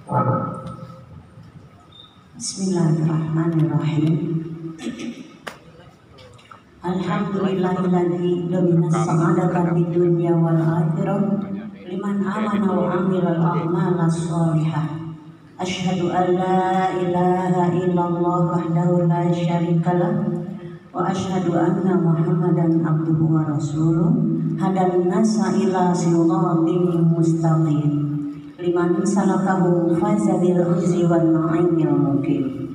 Bismillahirrahmanirrahim. Alhamdulillahilladzi domina sa'adatan di dunya wal akhirah liman amana wa amilal a'mala sholihah. Asyhadu an la ilaha illallah wahdahu la syarikalah wa asyhadu anna Muhammadan abduhu wa rasuluh hadan nasa ila siratin mustaqim liman salakahu faza bil uzzi wan na'imil muqim.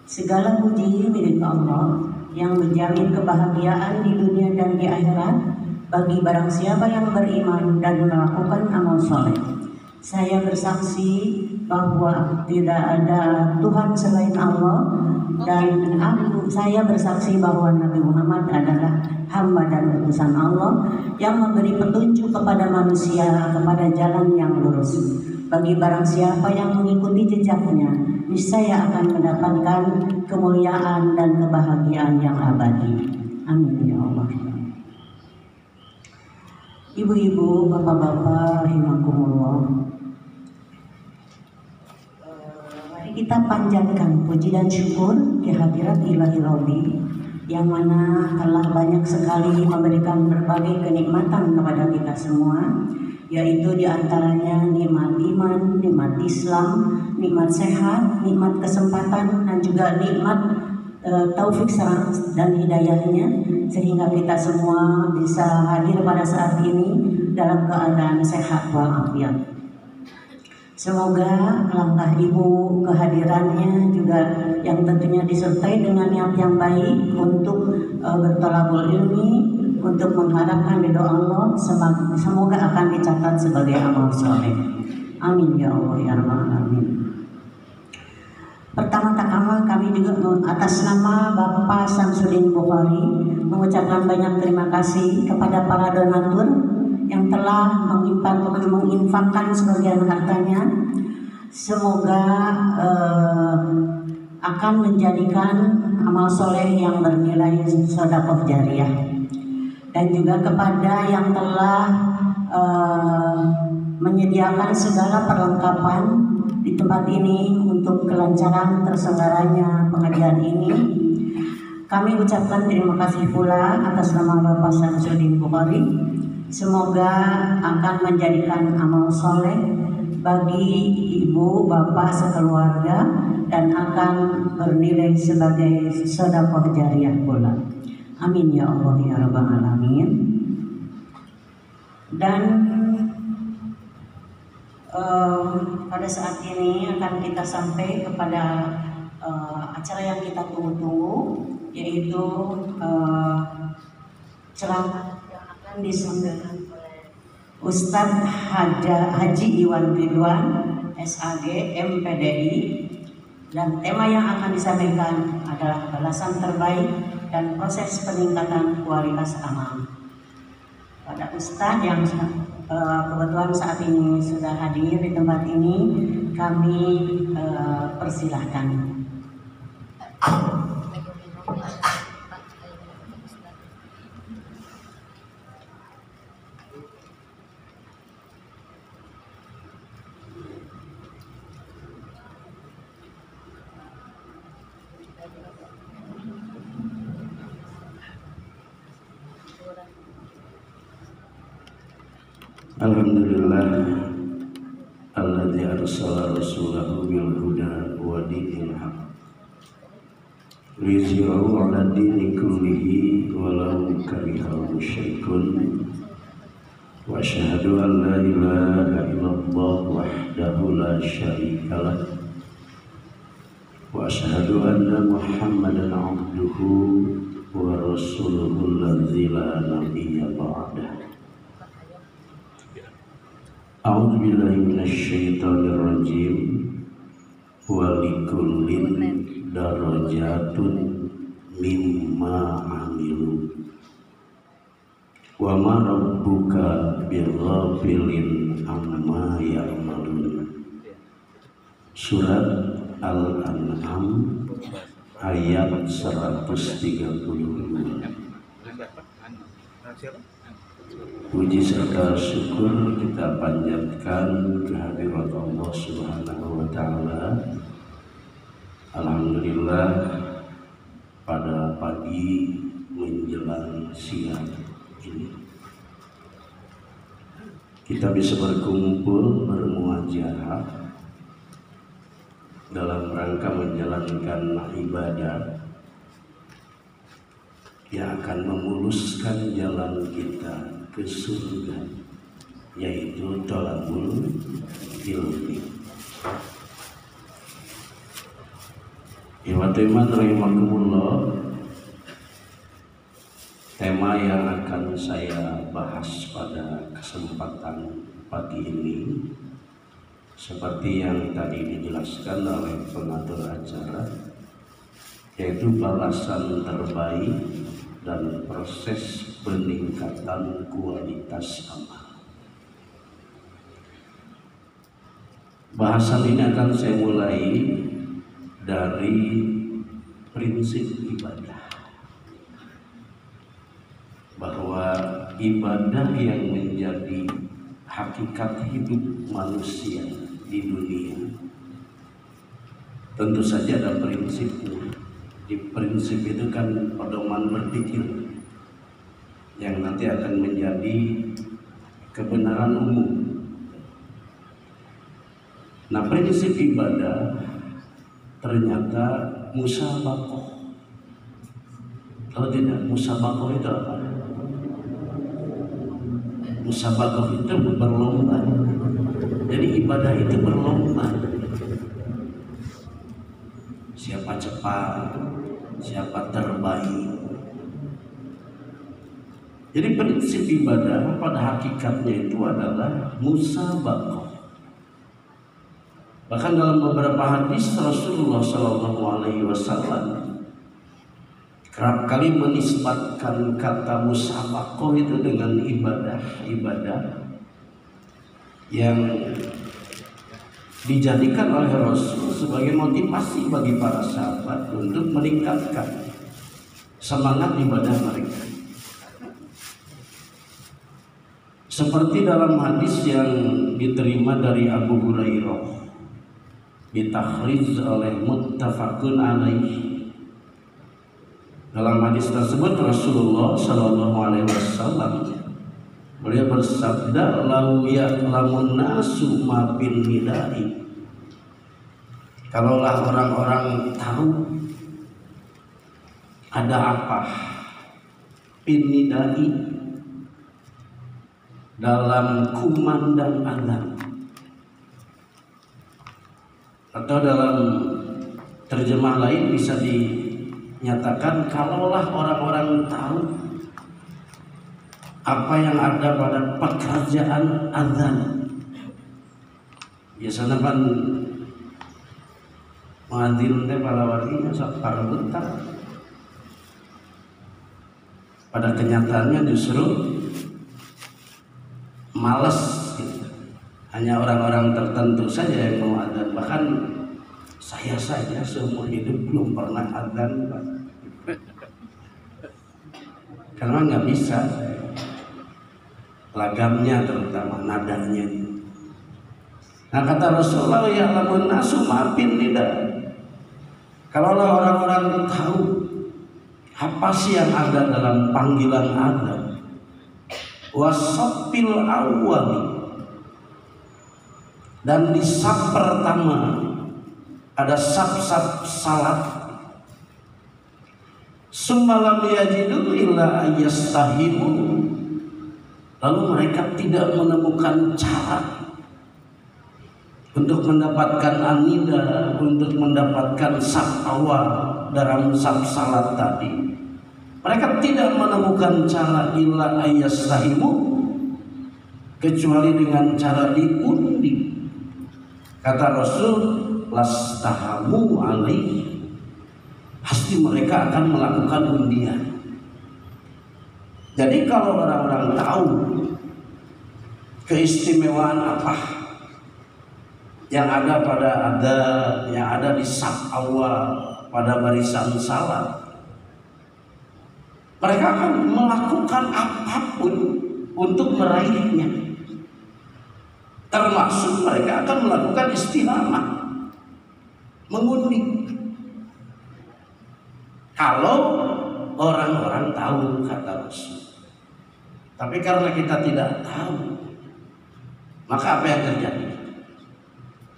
Segala puji milik Allah yang menjamin kebahagiaan di dunia dan di akhirat bagi barang siapa yang beriman dan melakukan amal soleh. Saya bersaksi bahwa tidak ada Tuhan selain Allah, dan saya bersaksi bahwa Nabi Muhammad adalah hamba dan utusan Allah yang memberi petunjuk kepada manusia kepada jalan yang lurus. Bagi barang siapa yang mengikuti jejaknya, niscaya akan mendapatkan kemuliaan dan kebahagiaan yang abadi. Amin ya Allah. Ibu-ibu, bapak-bapak, rahimakumullah. Kita panjatkan puji dan syukur kehadirat Ilahi Rabbi yang mana telah banyak sekali memberikan berbagai kenikmatan kepada kita semua, yaitu diantaranya nikmat iman, nikmat Islam, nikmat sehat, nikmat kesempatan, dan juga nikmat taufik dan hidayahnya, sehingga kita semua bisa hadir pada saat ini dalam keadaan sehat walafiat. Semoga langkah ibu kehadirannya juga yang tentunya disertai dengan niat yang baik untuk bertolabul ilmi, untuk mengharapkan ridho Allah, semoga akan dicatat sebagai amal soleh. Amin ya Allah ya Rabbal alamin. Pertama-tama kami juga atas nama Bapak Samsudin Bukhari mengucapkan banyak terima kasih kepada para donatur yang telah menginfakkan sebagian hartanya. Semoga akan menjadikan amal soleh yang bernilai sedekah jariyah, dan juga kepada yang telah menyediakan segala perlengkapan di tempat ini untuk kelancaran terselenggaranya pengajian ini. Kami ucapkan terima kasih pula atas nama Bapak Samsudin Bukhari. Semoga akan menjadikan amal soleh bagi ibu bapak sekeluarga dan akan bernilai sebagai sedekah jariyah pula. Amin ya Allah ya Rabbal alamin. Dan pada saat ini akan kita sampai kepada acara yang kita tunggu-tunggu, yaitu ceramah disampaikan oleh Ustadz Haji Iwan Ridwan SAG MPDI, dan tema yang akan disampaikan adalah balasan terbaik dan proses peningkatan kualitas amal. Pada Ustadz yang kebetulan saat ini sudah hadir di tempat ini, kami persilahkan. Alhamdulillah alladzi arsala rasulahu bil huda wa dinil haq liyuzhirahu 'ala dini kullihi walau karihal musyrikun wa asyhadu an la ilaha illallah wahdahu la syarikalah wa asyhadu anna Muhammadan 'abduhu wa rasuluhul ladzi la nabiyya ba'dahu. A'udzu billahi minasyaitonir rajim. Wa likullin darajatun mimma 'amilu wa ma rabbuka bighafilin amma ya'malun. Surat Al-An'am ayat 132. Puji serta syukur kita panjatkan kehadirat Allah Subhanahu wa Ta'ala. Alhamdulillah pada pagi menjelang siang ini kita bisa berkumpul bermuajahah dalam rangka menjalankan ibadah yang akan memuluskan jalan kita ke surga, yaitu thalabul ilmi. Iman rahimakumullah, tema yang akan saya bahas pada kesempatan pagi ini seperti yang tadi dijelaskan oleh pengatur acara, yaitu balasan terbaik dan proses peningkatan kualitas amal. Bahasan ini akan saya mulai dari prinsip ibadah, bahwa ibadah yang menjadi hakikat hidup manusia di dunia tentu saja ada prinsipnya. Di prinsip itu kan pedoman berpikir yang nanti akan menjadi kebenaran umum. Nah, prinsip ibadah ternyata musabaqah. Kalau tidak, musabaqah itu apa? Musabaqah itu berlomba. Jadi ibadah itu berlomba. Siapa cepat, siapa terbaik. Jadi prinsip ibadah pada hakikatnya itu adalah musabaqah. Bahkan dalam beberapa hadis Rasulullah SAW kerap kali menisbatkan kata musabaqah itu dengan ibadah yang dijadikan oleh Rasul sebagai motivasi bagi para sahabat untuk meningkatkan semangat ibadah mereka. Seperti dalam hadis yang diterima dari Abu Hurairah, ditakhrij oleh Muttafaqun Alaih. Dalam hadis tersebut Rasulullah Shallallahu Alaihi Wasallam beliau bersabda, "Lau ya'lamun nasu ma bin nidai." Kalaulah orang-orang tahu ada apa bin nidai dalam kumandang azan, atau dalam terjemah lain bisa dinyatakan kalaulah orang-orang tahu apa yang ada pada pekerjaan azan. Biasanya kan muadzin teh palawarinya sok parebutan. Pada kenyataannya justru malas gitu. Hanya orang-orang tertentu saja yang mau adzan. Bahkan saya saja seumur hidup belum pernah adzan, Pak. Karena nggak bisa, lagamnya terutama nadanya. Nah, kata Rasulullah, ya lamun nasu maafin tidak. Kalaulah orang-orang tahu apa sih yang ada dalam panggilan adzan, wasafil awwali, dan di saf pertama ada saf-saf salat, summalam yajidu illa ayyastahimu, lalu mereka tidak menemukan cara untuk mendapatkan anida, untuk mendapatkan saf awal dalam saf salat tadi. Mereka tidak menemukan cara illa ayyastahimu, kecuali dengan cara diundi. Kata Rasul, lastahamu alaih, pasti mereka akan melakukan undian. Jadi kalau orang-orang tahu keistimewaan apa yang ada pada yang ada di saf awal pada barisan salat, mereka akan melakukan apapun untuk meraihnya. Termasuk mereka akan melakukan istiqamah. mengundi. Kalau orang-orang tahu, kata Rasul. Tapi karena kita tidak tahu, maka apa yang terjadi?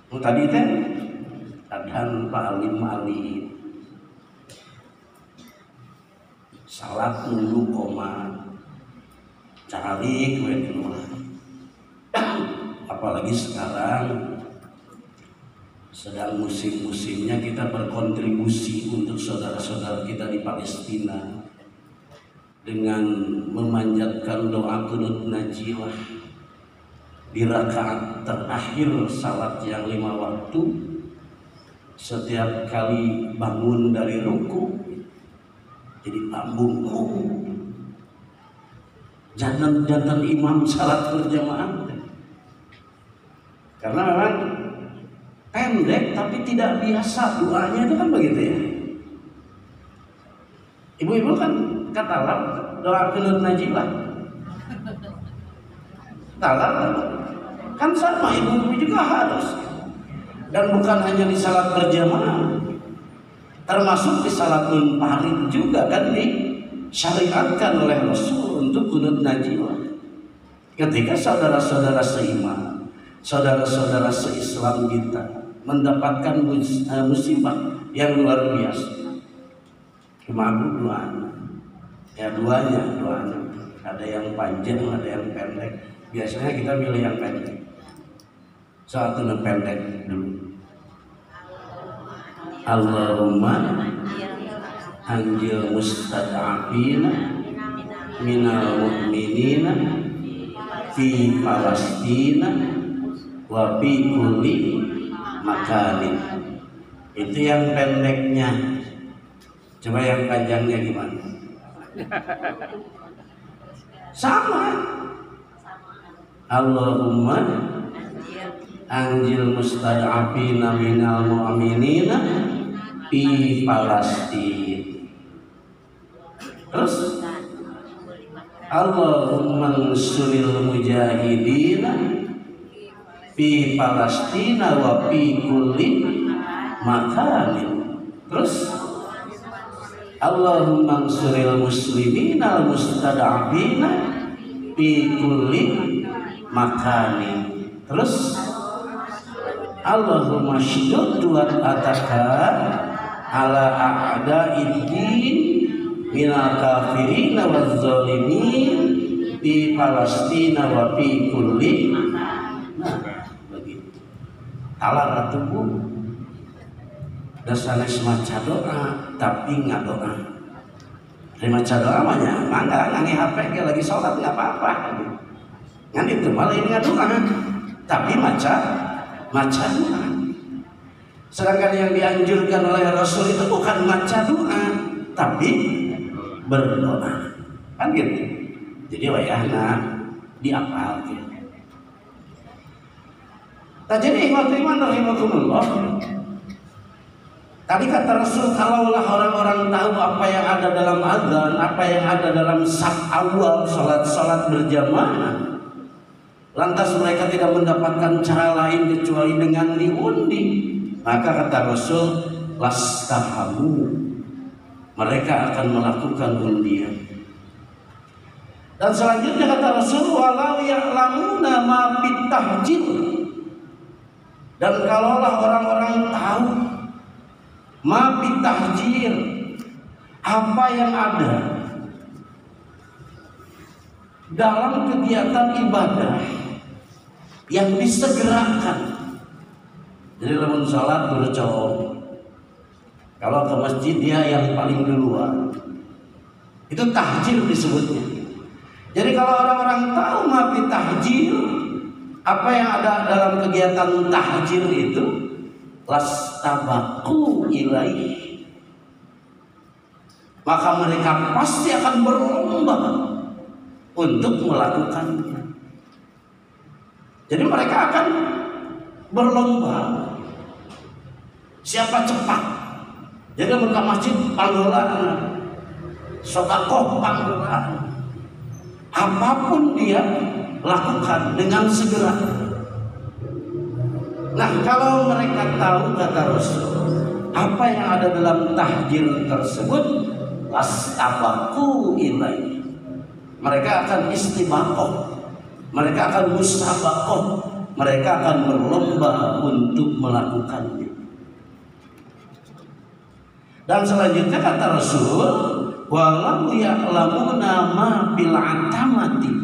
Tadi itu adhan alim salat nunggu koma cari kue di luar. Apalagi sekarang sedang musim-musimnya kita berkontribusi untuk saudara-saudara kita di Palestina dengan memanjatkan doa qunut najilah di rakaat terakhir salat yang 5 waktu. Setiap kali bangun dari ruku jadi tambung jantan imam salat berjamaah, karena memang pendek tapi tidak biasa doanya itu kan begitu ya. Ibu-ibu kan katalah doa qunut najilah talar kan sama, ibu-ibu juga harus, dan bukan hanya di salat berjamaah, termasuk di salat munfarid juga kan disyariatkan oleh Rasul untuk qunut najilah. Ketika saudara-saudara seiman, saudara-saudara seislam kita mendapatkan musibah yang luar biasa, kemampuan doanya, ya doanya ada yang panjang, ada yang pendek. Biasanya kita milih yang pendek. Satu pendek dulu. Allahumma anjil mustad'afina minal mu'minina fi Palestina wa fi kulli makanin. Itu yang pendeknya. Coba yang panjangnya gimana? Sama. Allahumma anjil mustad'afina minal mu'minina fi Palestina. Terus Allahumma ansuril mujahidina fi Palestina wa fi kulli makanin. Terus Allahumma ansuril muslimina al mustad'afina fi kulli makanin. Terus Allahumma shdud ataka ala a'da'iddin minal kafirin waz zalimin di Palestina wa fi kulli. Nah, begitu. Talar atuh dasarnya maca doa tapi nggak doa. Maca doa mah mangga ngangi HP lagi sholat nggak apa-apa. Kan itu malah ini nggak doa, tapi maca doa. Sedangkan yang dianjurkan oleh Rasul itu bukan maca doa, tapi berdoa. Kan gitu. Jadi wayahna diapal gitu. Nah, jadi ikhwan rahimakumullah. Tadi kata Rasul, kalaulah orang-orang tahu apa yang ada dalam azan, apa yang ada dalam saf awal salat berjamaah, lantas mereka tidak mendapatkan cara lain kecuali dengan diundi, maka kata Rasul, lastahamu, mereka akan melakukan undian. Dan selanjutnya kata Rasul, walau ya'lamuna ma bitahjil, dan kalaulah orang-orang tahu ma bitahjil, apa yang ada dalam kegiatan ibadah yang disegerakan. Jadi lamun salat bercowok, kalau ke masjid dia yang paling duluan, itu tahjil disebutnya. Jadi kalau orang-orang tahu ma bitahjil, apa yang ada dalam kegiatan tahjil itu, lastabaku ilaih, maka mereka pasti akan berlomba untuk melakukannya. Jadi mereka akan berlomba siapa cepat. Jadi mereka masjid panggilan, sodakoh panggilan, apapun dia lakukan dengan segera. Nah, kalau mereka tahu, kata Rasul, apa yang ada dalam tahjir tersebut, lastabaku ilaihi, mereka akan istibaqah, mereka akan musabaqah, mereka akan berlomba untuk melakukannya. Dan selanjutnya kata Rasul, walau ya'lamuna ma bil atamati,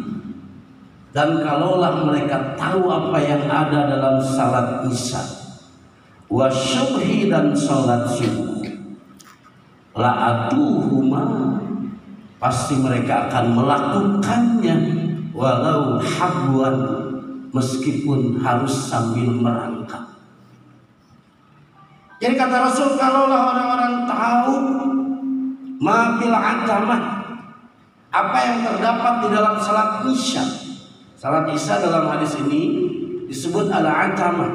dan kalaulah mereka tahu apa yang ada dalam salat isya wa syubhi dan salat subuh, la'atuhuma, pasti mereka akan melakukannya walau habwan, meskipun harus sambil merangkak. Jadi kata Rasul, kalaulah orang-orang tahu ma bil atamah, apa yang terdapat di dalam salat isya. Salat isya dalam hadis ini disebut al-atamah.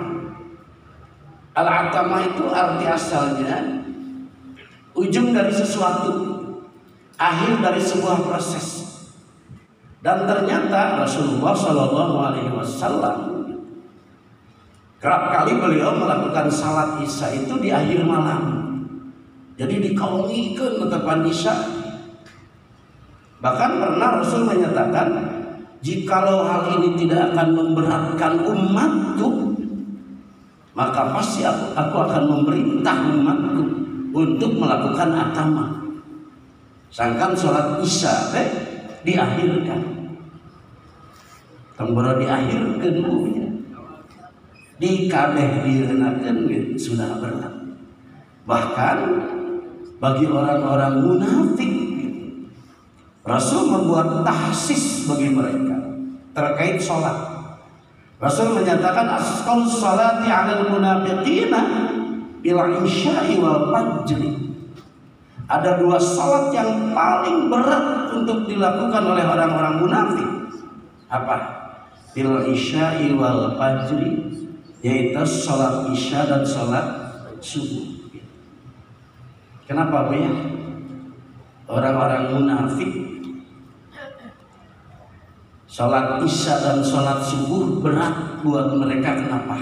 Al-atamah itu arti asalnya ujung dari sesuatu, akhir dari sebuah proses. Dan ternyata Rasulullah SAW kerap kali beliau melakukan salat isya itu di akhir malam. Jadi dikaungikan tetepan isya. Bahkan pernah Rasul menyatakan, jikalau hal ini tidak akan memberatkan umatku, maka pasti aku akan memerintah umatku untuk melakukan atamah. Sangkan sholat isya diakhirkan, tembara diakhirkan bukunya, dikabeh direnakan, sudah berat. Bahkan bagi orang-orang munafik, Rasul membuat tahsis bagi mereka terkait sholat. Rasul menyatakan, asqal sholati 'alal munafiqina bil isya'i wal fajri. Ada dua sholat yang paling berat untuk dilakukan oleh orang-orang munafik. Apa? Bil isya'i wal fajri, yaitu sholat isya dan sholat subuh. Kenapa Bu ya? Orang-orang munafik sholat isya dan sholat subuh berat buat mereka. Kenapa?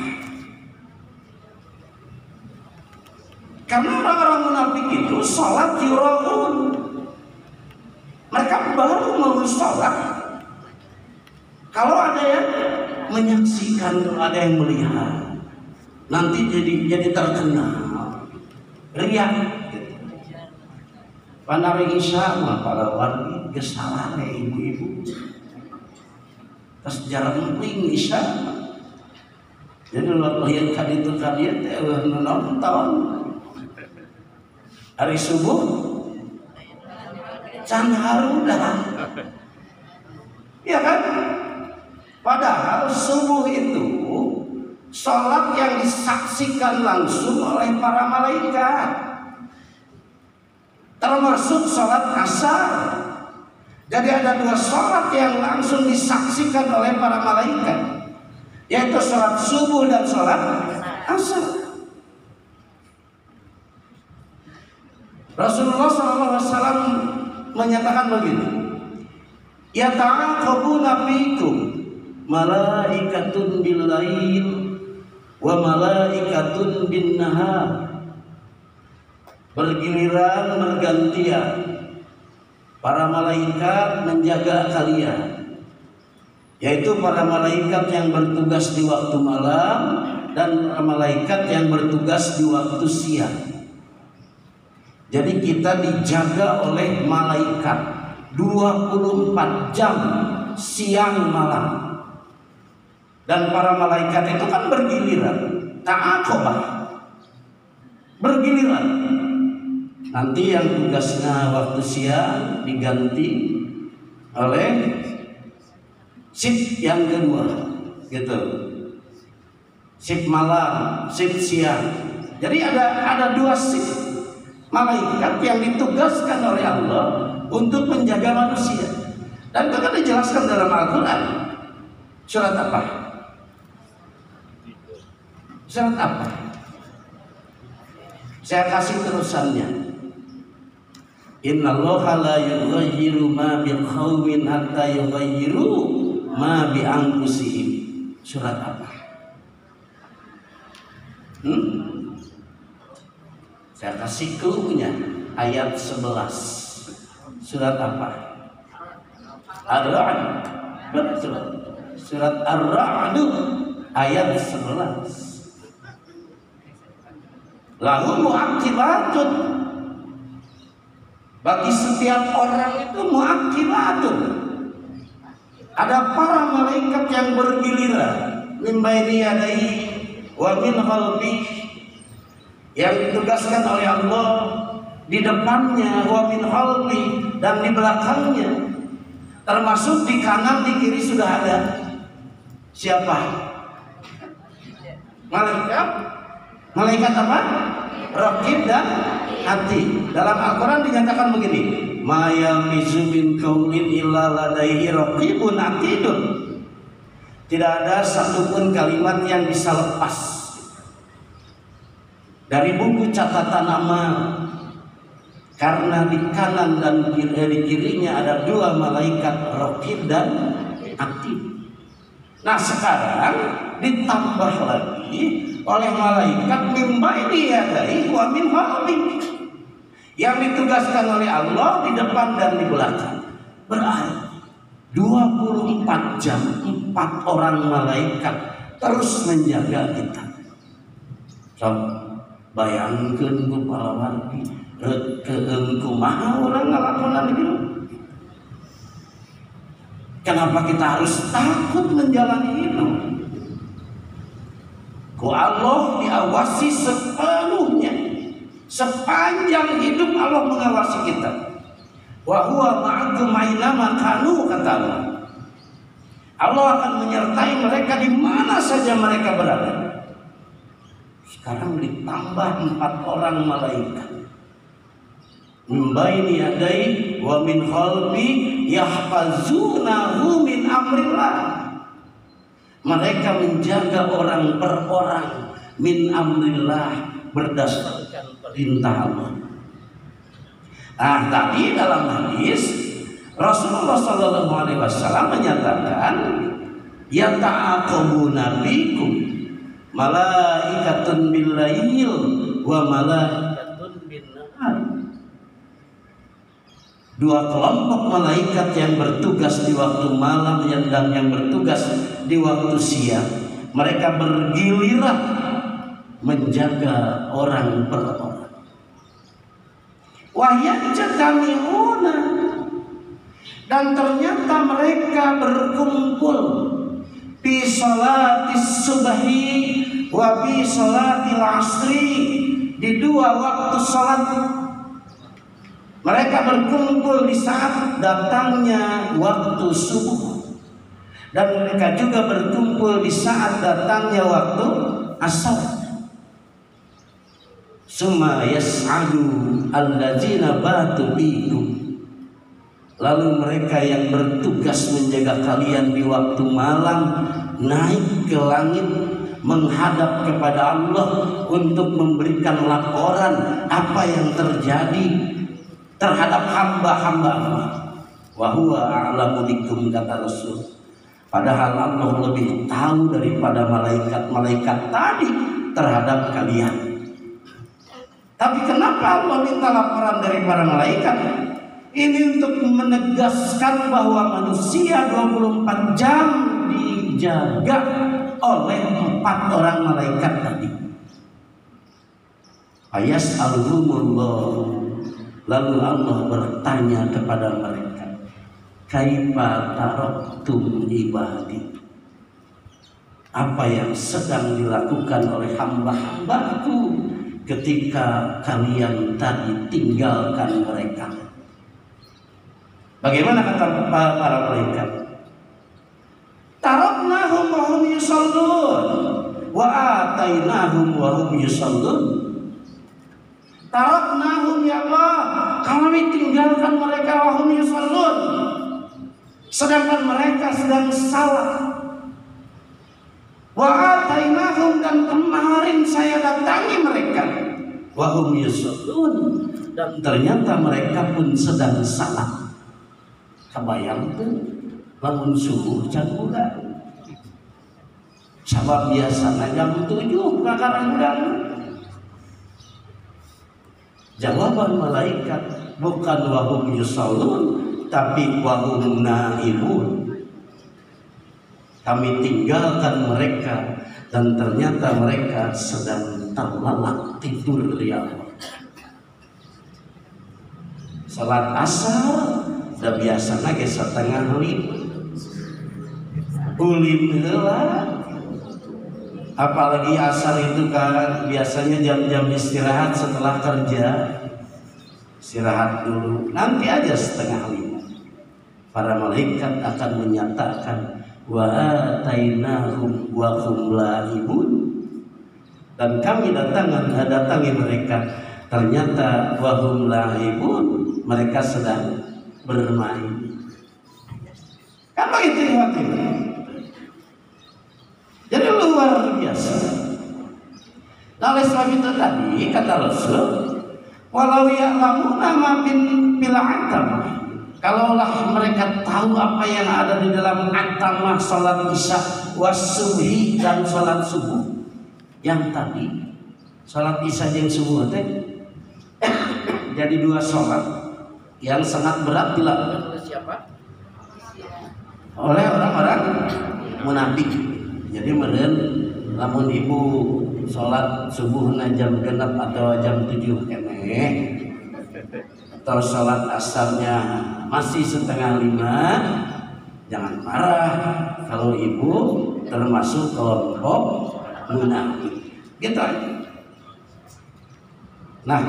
Karena orang-orang munafik itu sholat yuraun. Mereka baru mau sholat kalau ada yang menyaksikan, kalau ada yang melihat, nanti jadi terkenal, riak. Panari isya mah para wargi gesalare ibu-ibu. Tas jarang mending isya. Jadi lo lihat kaditu kadieu teh nonton. Hari subuh can harudah. Ya kan? Padahal subuh itu sholat yang disaksikan langsung oleh para malaikat, termasuk sholat asar. Jadi ada dua sholat yang langsung disaksikan oleh para malaikat, yaitu sholat subuh dan sholat asar. Rasulullah SAW menyatakan begini, yata'aqabuna fiikum malaikatun bil lail wa malaikatun bin nahar. Bergiliran bergantian para malaikat menjaga kalian, yaitu para malaikat yang bertugas di waktu malam dan para malaikat yang bertugas di waktu siang. Jadi kita dijaga oleh malaikat 24 jam siang malam. Dan para malaikat itu kan bergiliran, ta'aqabah, bergiliran. Nanti yang tugasnya waktu siang diganti oleh shift yang kedua, gitu. Shift malam, shift siang. Jadi ada dua shift malaikat yang ditugaskan oleh Allah untuk menjaga manusia. Dan itu kan dijelaskan dalam Al-Quran. Surat apa? Surat apa? Saya kasih terusannya. Innallaha la yughayyiru ma biqaumin hatta yughayyiru ma bi anfusihim. Surat apa? Saya kasih clue-nya, ayat 11. Surat apa? Ar-Ra'd. Betul. Surat Ar-Ra'd ayat 11. Lahu mu'aqibatun. Bagi setiap orang itu mu'aqibatun. Ada para malaikat yang bergiliran, min baini yadayhi wa min khalfihi, yang ditugaskan oleh Allah di depannya, wa min khalfihi, dan di belakangnya. Termasuk di kanan, di kiri sudah ada. Siapa? Malaikat. Malaikat apa? Raqib dan Atid. Dalam Al-Quran dinyatakan begini, ma yalfizu min qaulin illa ladaihi raqibun atidun. Tidak ada satupun kalimat yang bisa lepas dari buku catatan amal, karena di kanan dan di kirinya ada dua malaikat Raqib dan Atid. Nah sekarang ditambah lagi oleh malaikat min baini yadayhi wa min khalfihi, yang ditugaskan oleh Allah di depan dan di belakang. Berarti 24 jam 4 orang malaikat terus menjaga kita. Bayangkan kepala wargi ke maha orang ngalakonan itu. Kenapa kita harus takut menjalani hidup? Ku Allah diawasi sepenuhnya. Sepanjang hidup Allah mengawasi kita. Wa huwa ma'akum aina ma kanu, kata Allah. Allah akan menyertai mereka di mana saja mereka berada. Sekarang ditambah 4 orang malaikat. Min baini yadayhi wa min khalfihi yahfazunahu min amrillah. Mereka menjaga orang per orang min amrillah, berdasarkan perintah Allah. Tadi dalam hadis Rasulullah SAW menyatakan, ya ta'aqabuna bikum malaikatun bil lail wa malaikatun bin nahar. 2 kelompok malaikat yang bertugas di waktu malam dan yang bertugas di waktu siang. Mereka bergiliran menjaga orang per orang. Wahyajtamihuna, dan ternyata mereka berkumpul fi sholatis subhi wa fi sholatil asri, di 2 waktu sholat. Mereka berkumpul di saat datangnya waktu subuh, dan mereka juga berkumpul di saat datangnya waktu asar. Summa yas'adu alladzina batu bikum, lalu mereka yang bertugas menjaga kalian di waktu malam naik ke langit menghadap kepada Allah untuk memberikan laporan apa yang terjadi terhadap hamba-hamba Allah. Wa huwa a'lamu bikum, kata Rasul. Padahal Allah lebih tahu daripada malaikat-malaikat tadi terhadap kalian. Tapi kenapa Allah minta laporan dari para malaikat? Ini untuk menegaskan bahwa manusia 24 jam dijaga oleh 4 orang malaikat tadi. Ayas'aluhumullah, lalu Allah bertanya kepada mereka, kaifa taraktum ibadi, apa yang sedang dilakukan oleh hamba-hambaku ketika kalian tadi tinggalkan mereka? Bagaimana kata para malaikat? Taraknahum wa hum yusallun wa atainahum wa hum yusallun. Taraknahum, ya Allah, kami tinggalkan mereka wa hum yusallun, sedangkan mereka sedang salat. Wa atainahum, dan kemarin saya datangi mereka wa hum yusallun, dan ternyata mereka pun sedang salat. Kebayang tuh lamun subuh can udah Sabab biasanya jam 7 kadang-kadang. Jawaban malaikat bukan wahum yusallun, tapi wahum naimun. Kami tinggalkan mereka dan ternyata mereka sedang terlelap tidur di Allah. Salat asar udah biasanya ge setengah 5. Ulin heula. Apalagi asar itu kan biasanya jam-jam istirahat setelah kerja. Istirahat dulu, nanti aja setengah 5. Para malaikat akan menyatakan wa atainahum wa hum laibun, dan kami datangi mereka ternyata wa hum laibun, mereka sedang bermain. Kan begitu hati. Jadi luar biasa. Nah, oleh sebab itu tadi kata Rasul, walau ya'lamuna ma fil atamah, kalaulah mereka tahu apa yang ada di dalam atamah, salat isya wasubhi dan salat subuh. Yang tadi salat isya dan subuh teh jadi 2 salat yang sangat berat dilakukan oleh siapa? Oleh orang-orang munafik. Jadi meureun lamun ibu salat subuhna jam 6 atau jam 7 keneh, atau salat asarnya masih setengah 5, jangan marah kalau ibu termasuk kelompok munafik. Gitu aja. Nah,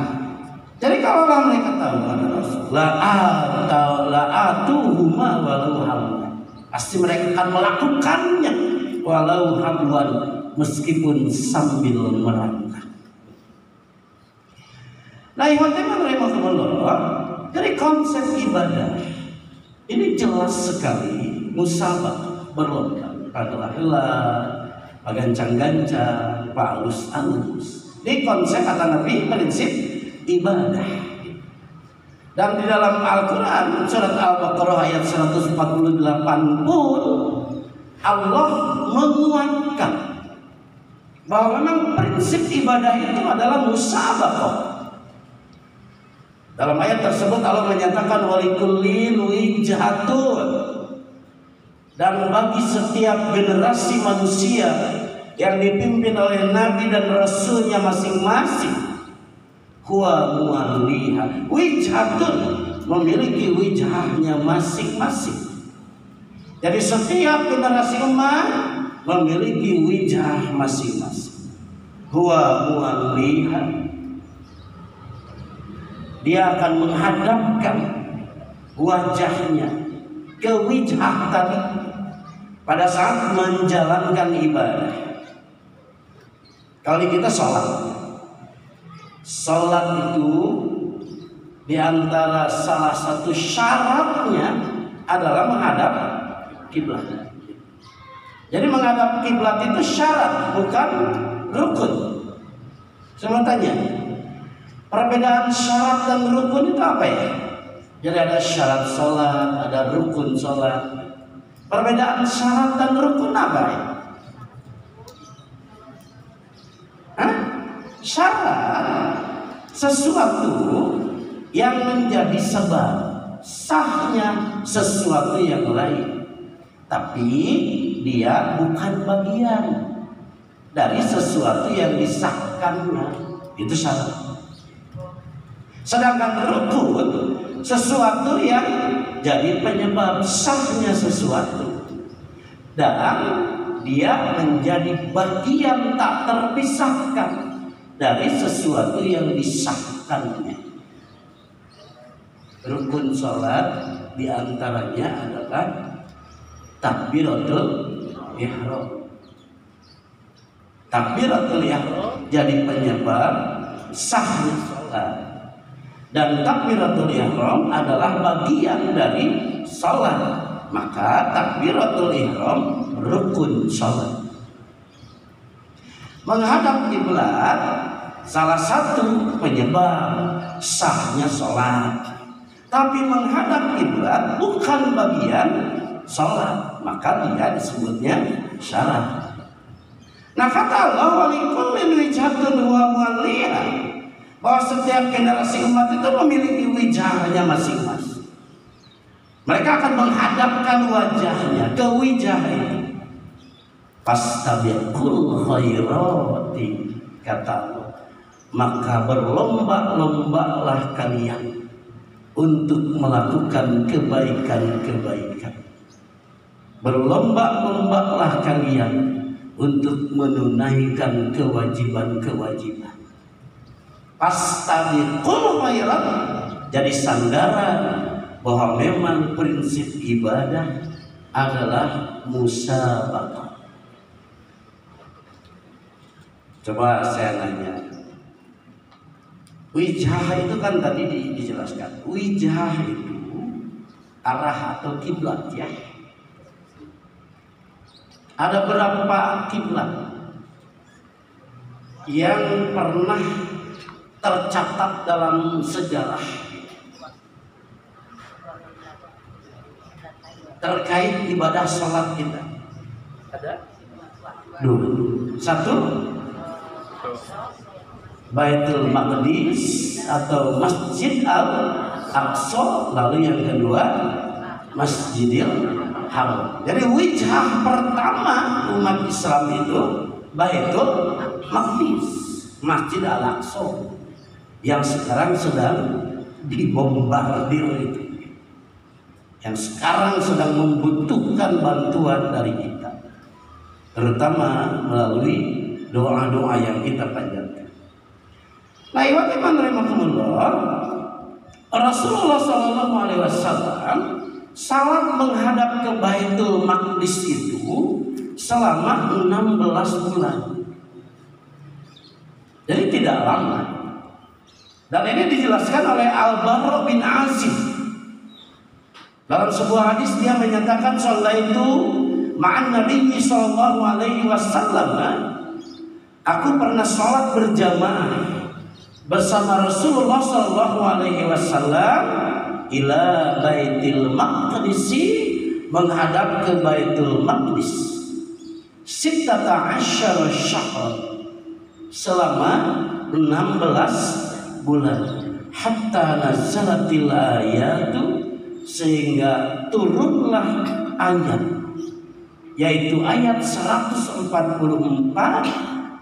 jadi kalau mereka tahu kata Rasul, la atuhuma walau hamwa, pasti mereka akan melakukannya walau hamwan, meskipun sambil merangkak. Nah, dari konsep ibadah ini jelas sekali musabaqah, berlomba, pagelaheula, pagancang-gancang, palus-alus. Ini konsep kata Nabi, prinsip ibadah. Dan di dalam Al-Quran surat Al-Baqarah ayat 148 pun Allah menguatkan bahwa memang prinsip ibadah itu adalah musabaqah. Dalam ayat tersebut Allah menyatakan walikullin wijhatun, dan bagi setiap generasi manusia yang dipimpin oleh nabi dan rasulnya masing-masing, huwa muwalliha, wijhatun, memiliki wijahnya masing-masing. Jadi setiap generasi umat memiliki wijah masing-masing. Huwa muwalliha, dia akan menghadapkan wajahnya ke wijah tadi pada saat menjalankan ibadah. Kalau kita sholat itu diantara salah satu syaratnya adalah menghadap kiblat. Jadi menghadap kiblat itu syarat, bukan rukun. Saya mau tanya, perbedaan syarat dan rukun itu apa ya? Jadi ada syarat sholat, ada rukun sholat. Perbedaan syarat dan rukun apa ya? Syarat sesuatu yang menjadi sebab sahnya sesuatu yang lain, tapi dia bukan bagian dari sesuatu yang disahkannya, itu syarat. Sedangkan rukun sesuatu yang jadi penyebab sahnya sesuatu, dan dia menjadi bagian tak terpisahkan dari sesuatu yang disahkannya. Rukun sholat diantaranya adalah takbiratul ihram. Takbiratul ihram jadi penyebab sahnya sholat, dan takbiratul ihram adalah bagian dari sholat. Maka takbiratul ihram rukun sholat. Menghadap kiblat salah satu penyebab sahnya sholat, tapi menghadap kiblat bukan bagian sholat, maka dia disebutnya syarat. Nah kata Allah walikullin wijhatun huwa muwalliha, bahwa setiap generasi umat itu memiliki wijahnya masing-masing. Mereka akan menghadapkan wajahnya ke wijah itu. Fastabiqul khairati, kata Allah, maka berlomba-lombalah kalian untuk melakukan kebaikan-kebaikan. Berlomba-lombalah kalian untuk menunaikan kewajiban-kewajiban. Fastabiqul khairat jadi sandaran bahwa memang prinsip ibadah adalah musabaqah. Coba saya nanya, wijah itu kan tadi dijelaskan, wijah itu arah atau kiblat ya. Ada berapa kiblat yang pernah tercatat dalam sejarah terkait ibadah sholat kita? Ada? Dua. Satu, Baitul Maqdis atau Masjid Al-Aqsa, lalu yang kedua Masjidil Haram. Jadi wijah pertama umat Islam itu Baitul Maqdis, Masjid Al-Aqsa yang sekarang sedang dibombardir itu, yang sekarang sedang membutuhkan bantuan dari kita, terutama melalui doa-doa yang kita panjatkan. Nah, iman rahimakumullah, Rasulullah SAW salat menghadap ke Baitul Maqdis itu selama 16 bulan. Jadi tidak lama. Dan ini dijelaskan oleh Al-Bara bin Azib. Dalam sebuah hadis dia menyatakan, "Shallaitu ma'an Nabi sallallahu alaihi wasallam." Aku pernah salat berjamaah bersama Rasulullah sallallahu alaihi wasallam ila Baitul Maqdis, menghadap ke Baitul Maqdis 16 syahr, selama 16 bulan, hatta nazalatil ayatu, sehingga turunlah ayat, yaitu ayat 144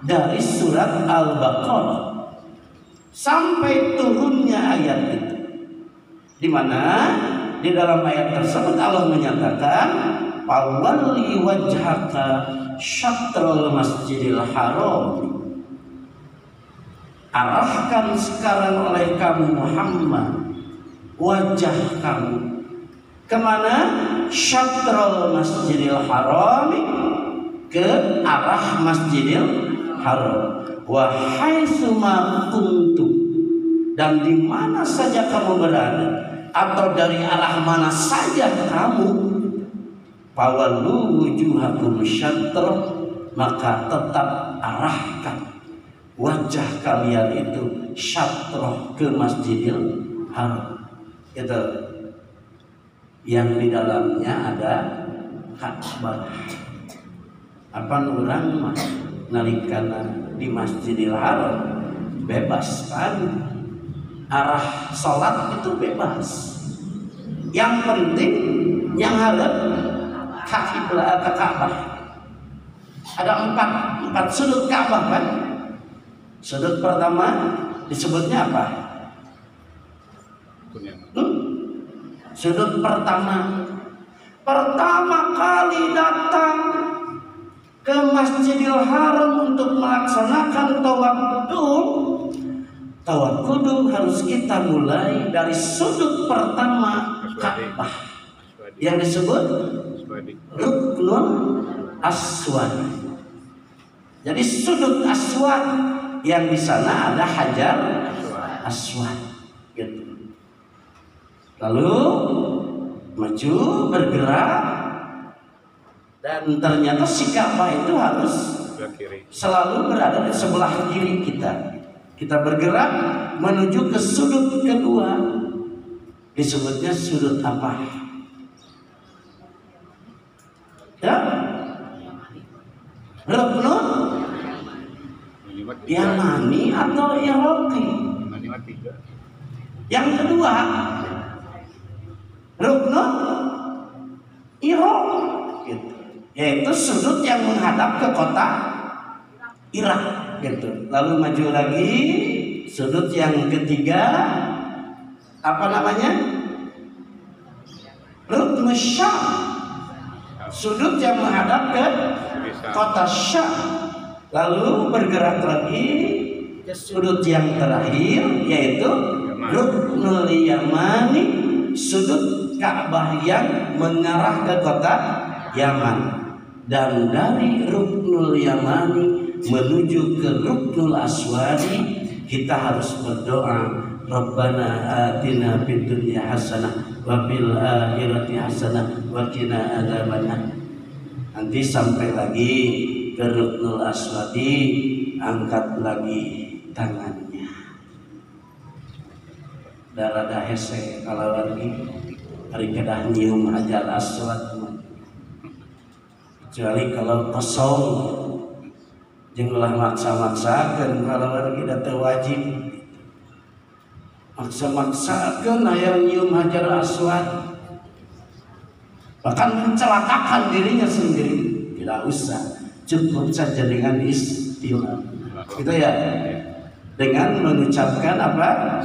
dari surat Al-Baqarah, sampai turunnya ayat itu, di mana di dalam ayat tersebut Allah menyatakan, "Fawalli wajhaka syatrul masjidil haram." Arahkan sekarang oleh kamu Muhammad wajah kamu kemana? Syatrul masjidil haram, ke arah Masjidil Haram. Wa haitsuma kuntum, dan di mana saja kamu berada, atau dari arah mana saja kamu, fawallu wujuhakum syatr, maka tetap arahkan wajah kalian itu syatrah, ke Masjidil Haram. Itu yang di dalamnya ada Ka'bah. Apa orang mah nalikana di Masjidil Haram bebas kan, arah salat itu bebas. Yang penting yang hadap ke kiblat, ke Ka'bah. Ada empat sudut Ka'bah kan. Sudut pertama disebutnya apa? Sudut pertama kali datang ke Masjidil Haram untuk melaksanakan tawaf kudum. Tawaf kudum harus kita mulai dari sudut pertama Ka'bah yang disebut Ruknul Aswad. Jadi sudut Aswad yang di sana ada Hajar Aswad gitu. Lalu maju bergerak, dan ternyata si Ka'bah itu harus selalu berada di sebelah kiri kita. Kita bergerak menuju ke sudut kedua, disebutnya sudut apa? Ya, Ruknul Yamani atau Iraqi. Yang kedua, ruknul Iraq, gitu. Yaitu sudut yang menghadap ke kota Irak, gitu. Lalu maju lagi, sudut yang ketiga, apa namanya? Ruknul Syam, sudut yang menghadap ke kota Syam. Lalu bergerak lagi ke sudut yang terakhir, yaitu Ruknul Yamani, sudut Ka'bah yang mengarah ke kota Yaman. Dan dari Ruknul Yamani menuju ke Ruknul Aswadi, kita harus berdoa, Rabbana atina fid dunya hasanah wa fil akhirati hasanah wa qina adzabannar. Nanti sampai lagi ke Ruknul Aswadi, angkat lagi tangannya. Darada hese kalau lagi hari kedah nyium Hajar Aswad, kecuali kalau kosong jeung ulah maksa-maksakeun kalau lagi teu wajib. Maksa-maksakeun hayang nyium Hajar Aswad, bahkan mencelakakan dirinya sendiri. Tidak usah, cukup saja dengan istilah gitu ya, dengan mengucapkan apa?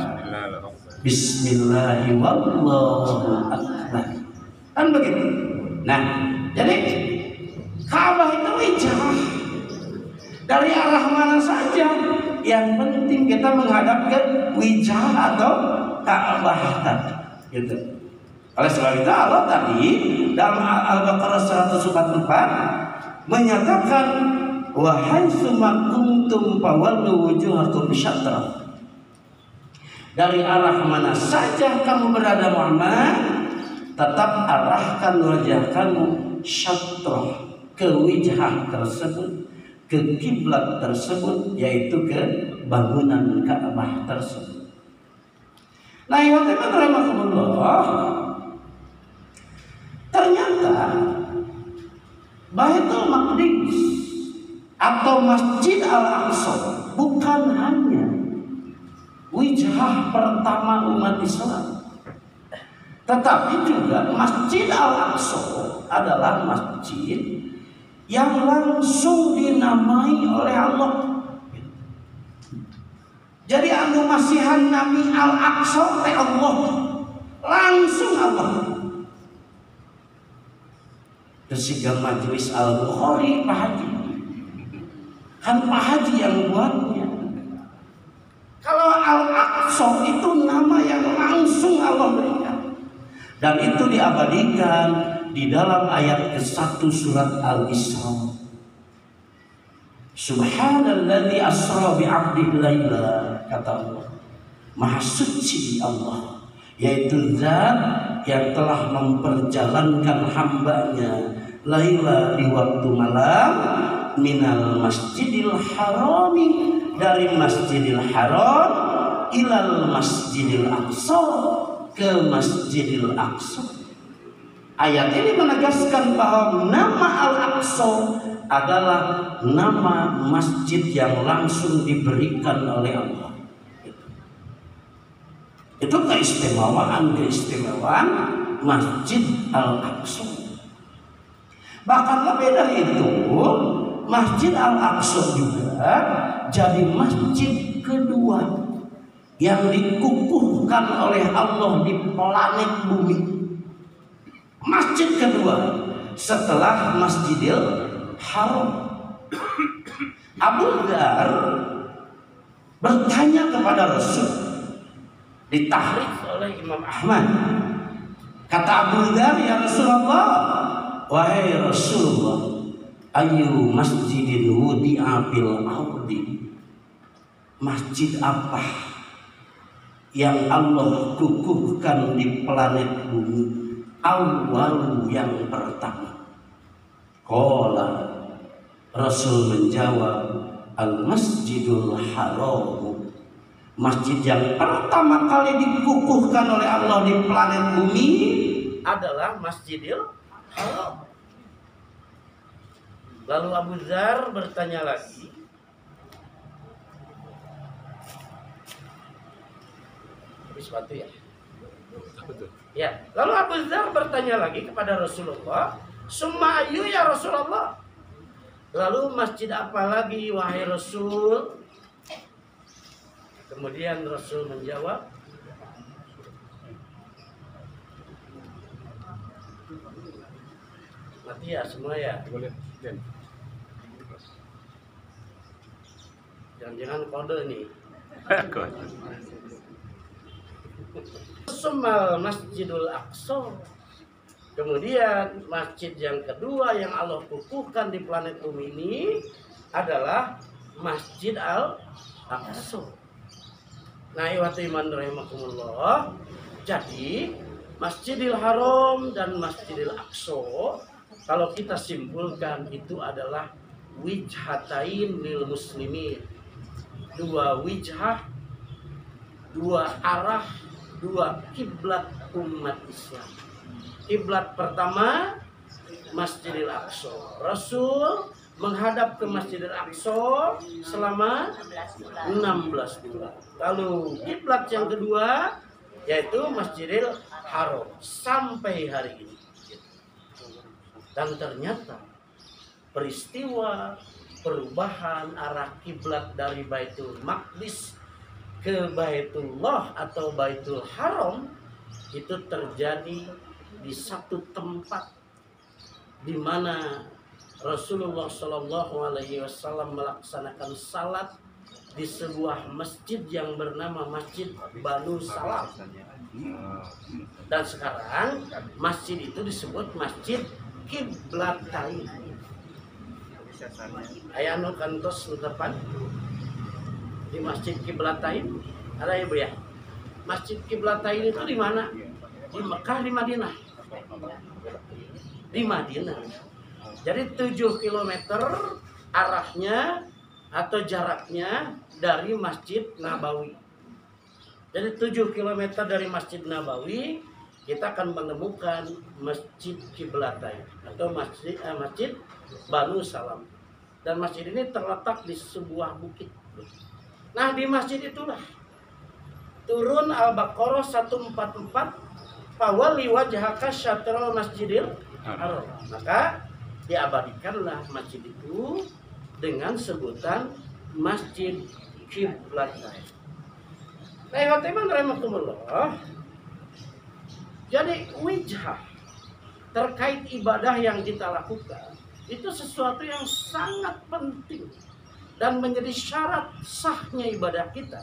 Bismillahirrahmanirrahim. Kan begitu. Nah, jadi Ka'bah itu wijah dari arah mana saja. Yang penting kita menghadap ke wijah atau Ka'bah, gitu. Oleh sebab itu Allah tadi dalam Al-Baqarah 144 menyatakan wa haitsu ma kuntum fawallu wujuhakum syatrah. Dari arah mana saja kamu berada Muhammad, tetap arahkan wajah kamu syatrah, ke wijah tersebut, ke kiblat tersebut, yaitu ke bangunan Ka'bah tersebut. Nah, yang rahmatullah, ternyata Baitul Maqdis atau Masjid Al-Aqsa bukan hanya wijah pertama umat Islam, tetapi juga Masjid Al-Aqsa adalah masjid yang langsung dinamai oleh Allah. Jadi anu masihan nami Al-Aqsa teh Allah, langsung Allah. Kesiga majelis Al-Bukhari Pak Haji, kan Pak Haji yang buatnya. Kalau Al-Aqsa itu nama yang langsung Allah berikan, dan itu diabadikan di dalam ayat ke-1 surat Al-Isra. Subhanalladzi asra bi'abdihi laila, kata Allah, Maha suci Allah, yaitu zat yang telah memperjalankan hambanya laila di waktu malam, minal masjidil harami, dari Masjidil Haram, ilal Masjidil Aqsa, ke Masjidil Aqsa. Ayat ini menegaskan bahwa nama Al-Aqsa adalah nama masjid yang langsung diberikan oleh Allah. Itu keistimewaan Masjid Al-Aqsa. Bahkan lebih dari itu, Masjid Al-Aqsa juga jadi masjid kedua yang dikukuhkan oleh Allah di planet bumi. Masjid kedua setelah Masjidil Haram. Abu Dzar bertanya kepada Rasul, ditahrik oleh Imam Ahmad. Kata Abu Dzar, ya Rasulullah, wahai Rasulullah, ayu masjidin wudi'a fil ardi, masjid apa yang Allah kukuhkan di planet bumi, awal yang pertama? Qala, Rasul menjawab, al-masjidul haram, masjid yang pertama kali dikukuhkan oleh Allah di planet bumi adalah Masjidil Haram. Lalu Abu Dzar bertanya lagi, sepatu ya. Ya, lalu Abu Dzar bertanya lagi kepada Rasulullah, "Summa ayu ya Rasulullah?" Lalu masjid apa lagi wahai Rasul? Kemudian Rasul menjawab, mati ya semua ya. Jangan-jangan kode nih. Sumal Masjidul Aqsa. Kemudian masjid yang kedua yang Allah kukuhkan di planet bumi ini adalah Masjid Al-Aqsa. Nah, iwati iman rahimakumullah. Jadi Masjidil Haram dan Masjidil Aqsa kalau kita simpulkan itu adalah wijhatain lil muslimin. Dua wijhah, dua arah, dua kiblat umat Islam. Kiblat pertama Masjidil Aqsa. Rasul menghadap ke Masjidil Aqsa selama 16 bulan. Lalu kiblat yang kedua yaitu Masjidil Haram sampai hari ini. Dan ternyata peristiwa perubahan arah kiblat dari Baitul Maqdis ke Baitullah atau Baitul Haram itu terjadi di satu tempat di mana Rasulullah Shallallahu Alaihi Wasallam melaksanakan salat di sebuah masjid yang bernama Masjid Banu Salam. Dan sekarang masjid itu disebut Masjid Qiblatain. Ayano kantos depan di Masjid Qiblatain ada ibu ya. Masjid Qiblatain itu di mana? Di Mekah, di Madinah. Di Madinah. Jadi 7 km arahnya atau jaraknya dari Masjid Nabawi. Jadi 7 km dari Masjid Nabawi kita akan menemukan Masjid Qiblatain atau Masjid Banu Salam. Dan masjid ini terletak di sebuah bukit. Nah, di masjid itulah turun Al-Baqarah 144, "Fawalli wajhaka syatrul Masjidil Haram." Maka diabadikanlah masjid itu dengan sebutan Masjid Qiblatain. Nah, teman rahimakumullah. Jadi wijhah terkait ibadah yang kita lakukan itu sesuatu yang sangat penting dan menjadi syarat sahnya ibadah kita,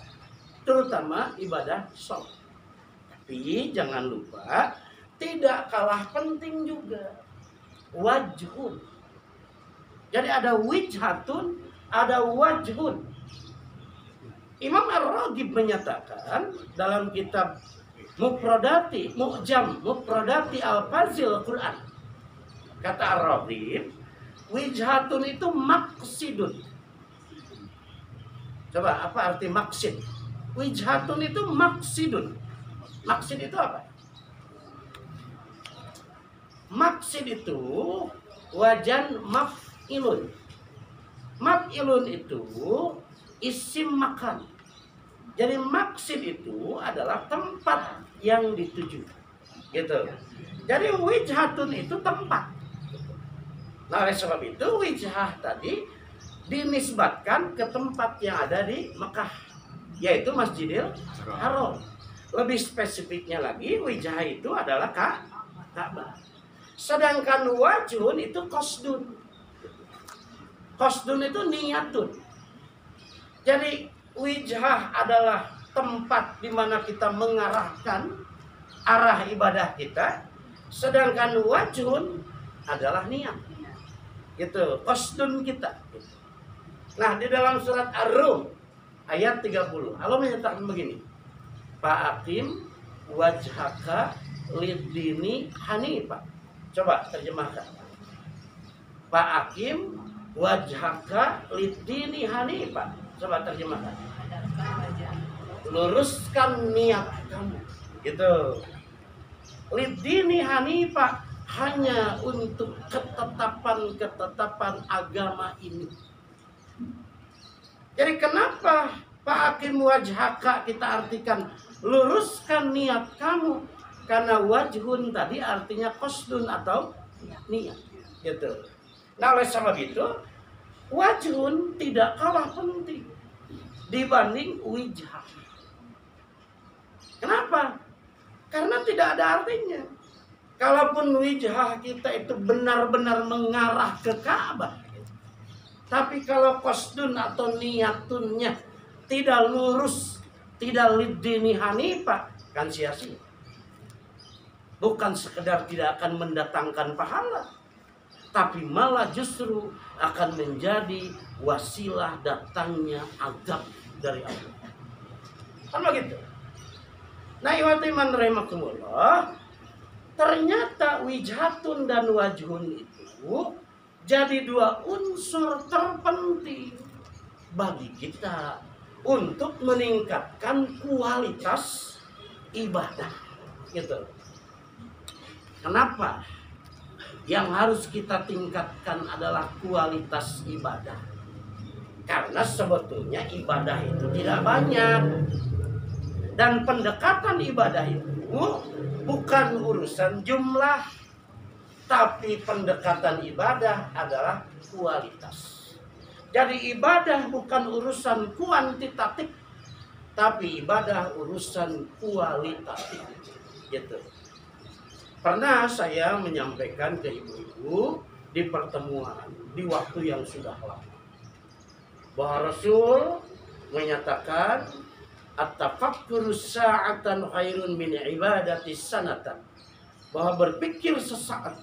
terutama ibadah sholat. Tapi jangan lupa tidak kalah penting juga wajhun. Jadi ada wijhatun, ada wajhun. Imam Ar-Raghib menyatakan dalam kitab Mufradati Al-Fazil Quran. Kata Ar-Raghib, wijhatun itu maqsidun. Coba apa arti maksid? Wijhatun itu maksidun. Maksid itu apa? Maksid itu wajan maf'ilun. Maf'ilun itu isim makan. Jadi maksid itu adalah tempat yang dituju. Gitu. Jadi wijhatun itu tempat. Nah, oleh sebab itu wijhah tadi dinisbatkan ke tempat yang ada di Mekah, yaitu Masjidil Haram. Lebih spesifiknya lagi, wijhah itu adalah Ka'bah. Sedangkan wajhun itu qasdun. Qasdun itu niyatun. Jadi wijhah adalah tempat di mana kita mengarahkan arah ibadah kita, sedangkan wajhun adalah niat. Gitu, qasdun kita. Nah, di dalam surat Ar-Rum ayat 30, Allah menyatakan begini. Fa'aqim wajhaka lid-dini hanifah. Coba terjemahkan. Fa'aqim wajhaka lid-dini hanifah. Coba terjemahkan. Luruskan niat kamu. Gitu. Lid-dini hanifah, hanya untuk ketetapan agama ini. Jadi kenapa Fa'akim wajhaka kita artikan luruskan niat kamu, karena wajhun tadi artinya qasdun atau niat gitu. Nah oleh sebab itu wajhun tidak kalah penting dibanding wijhah. Kenapa? Karena tidak ada artinya. Kalaupun wijhah kita itu benar-benar mengarah ke Ka'bah, tapi kalau qasdun atau niatunnya tidak lurus, tidak lidini hanifah, kan sia-sia. Bukan sekedar tidak akan mendatangkan pahala, tapi malah justru akan menjadi wasilah datangnya azab dari Allah. Kan begitu? Nah, iman rahimakumullah, ternyata wijhatun dan wajhun itu jadi dua unsur terpenting bagi kita untuk meningkatkan kualitas ibadah gitu. Kenapa? Yang harus kita tingkatkan adalah kualitas ibadah. Karena sebetulnya ibadah itu tidak banyak. Dan pendekatan ibadah itu bukan urusan jumlah, tapi pendekatan ibadah adalah kualitas. Jadi ibadah bukan urusan kuantitatif, tapi ibadah urusan kualitatif. Gitu. Pernah saya menyampaikan ke ibu-ibu di pertemuan di waktu yang sudah lama, bahwa Rasul menyatakan at-tafakkuru sa'atan khairun min ibadati sanatan, bahwa berpikir sesaat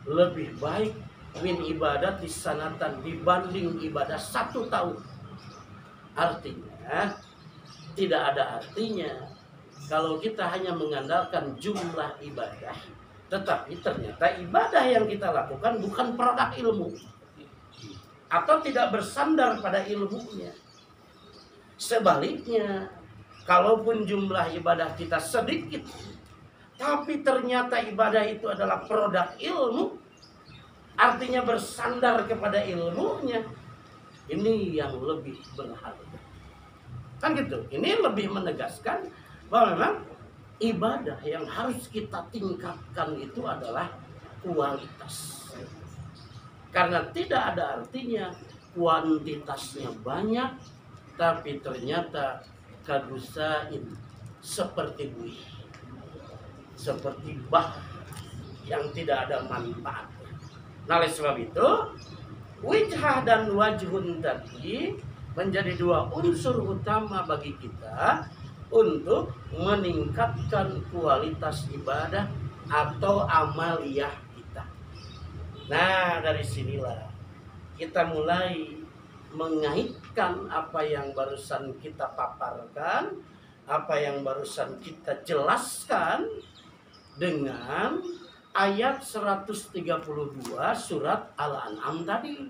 lebih baik min ibadati sanatan dibanding ibadah 1 tahun. Artinya tidak ada artinya kalau kita hanya mengandalkan jumlah ibadah, tetapi ternyata ibadah yang kita lakukan bukan produk ilmu atau tidak bersandar pada ilmunya. Sebaliknya, kalaupun jumlah ibadah kita sedikit, tapi ternyata ibadah itu adalah produk ilmu, artinya bersandar kepada ilmunya, ini yang lebih berharga. Kan gitu. Ini lebih menegaskan bahwa memang ibadah yang harus kita tingkatkan itu adalah kualitas. Karena tidak ada artinya kuantitasnya banyak, tapi ternyata kadusain seperti buih, seperti bah yang tidak ada manfaat. Nah, oleh sebab itu wijhah dan wajhun tadi menjadi dua unsur utama bagi kita untuk meningkatkan kualitas ibadah atau amaliyah kita. Nah, dari sinilah kita mulai mengaitkan apa yang barusan kita paparkan, apa yang barusan kita jelaskan dengan ayat 132 surat Al-An'am tadi.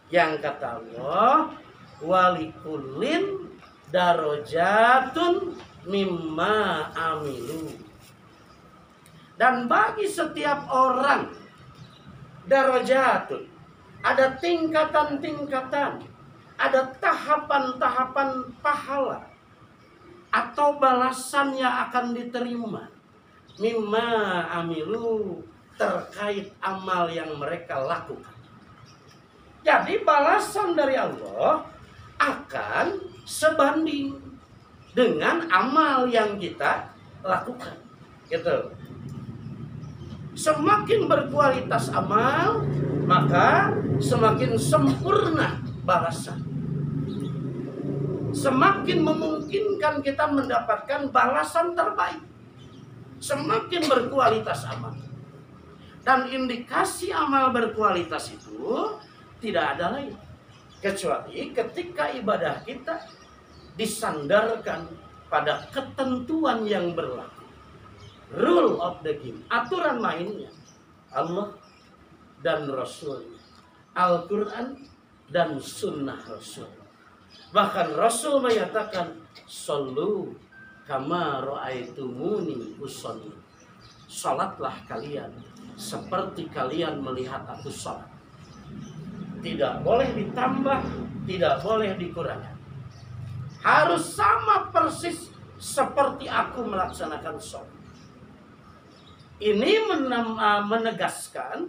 Yang kata Allah, walikullin darajatun mimma amilu. Dan bagi setiap orang darajatun, ada tingkatan-tingkatan, ada tahapan-tahapan pahala atau balasan yang akan diterima mimma amilu, terkait amal yang mereka lakukan. Jadi balasan dari Allah akan sebanding dengan amal yang kita lakukan. Gitu. Semakin berkualitas amal, maka semakin sempurna balasan. Semakin memungkinkan kita mendapatkan balasan terbaik. Semakin berkualitas amal. Dan indikasi amal berkualitas itu tidak ada lain kecuali ketika ibadah kita disandarkan pada ketentuan yang berlaku. Rule of the game, aturan mainnya Allah dan Rasulnya, Al-Quran dan Sunnah Rasul. Bahkan Rasul menyatakan, Sallu kama ra'aitumuni usolli. Salatlah kalian seperti kalian melihat aku salat. Tidak boleh ditambah, tidak boleh dikurangi. harus sama persis seperti aku melaksanakan sholat. Ini menegaskan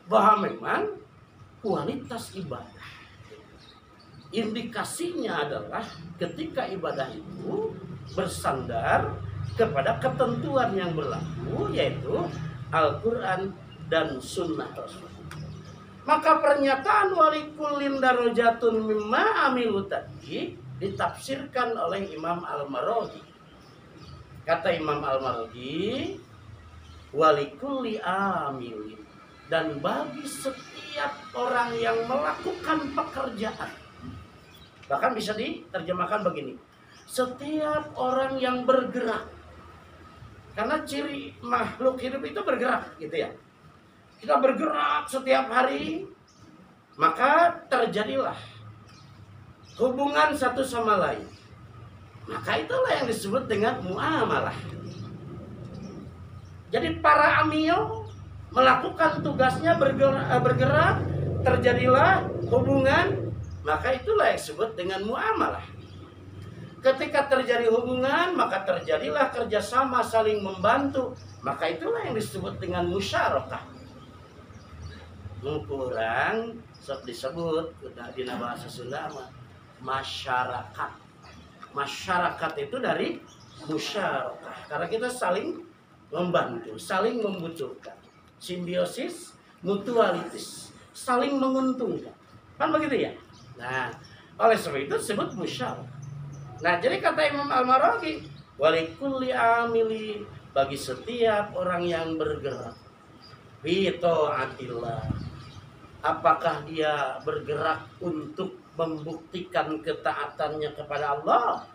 bahwa memang kualitas ibadah, indikasinya adalah ketika ibadah itu bersandar kepada ketentuan yang berlaku, yaitu Al-Quran dan Sunnah Rasul. Maka pernyataan walikullin darajatun mimma amilu tadi ditafsirkan oleh Imam Al-Maraghi. Kata Imam Al-Maraghi, walikulli amilin, dan bagi setiap orang yang melakukan pekerjaan, bahkan bisa diterjemahkan begini, setiap orang yang bergerak, karena ciri makhluk hidup itu bergerak gitu ya. Kita bergerak setiap hari, maka terjadilah hubungan satu sama lain. Maka itulah yang disebut dengan muamalah. Jadi para amil melakukan tugasnya bergerak, terjadilah hubungan, maka itulah yang disebut dengan muamalah. Ketika terjadi hubungan, maka terjadilah kerjasama saling membantu, maka itulah yang disebut dengan musyarakah. Kurang disebut di bahasa Sunda masyarakat. Masyarakat itu dari musyarakah, karena kita saling membantu, saling membutuhkan, simbiosis, mutualitas, saling menguntungkan, kan begitu ya. Nah, oleh sebab itu disebut musyarakah. Nah, jadi kata Imam Al-Maraghi, walikulli amili, bagi setiap orang yang bergerak bi taatillah, apakah dia bergerak untuk membuktikan ketaatannya kepada Allah,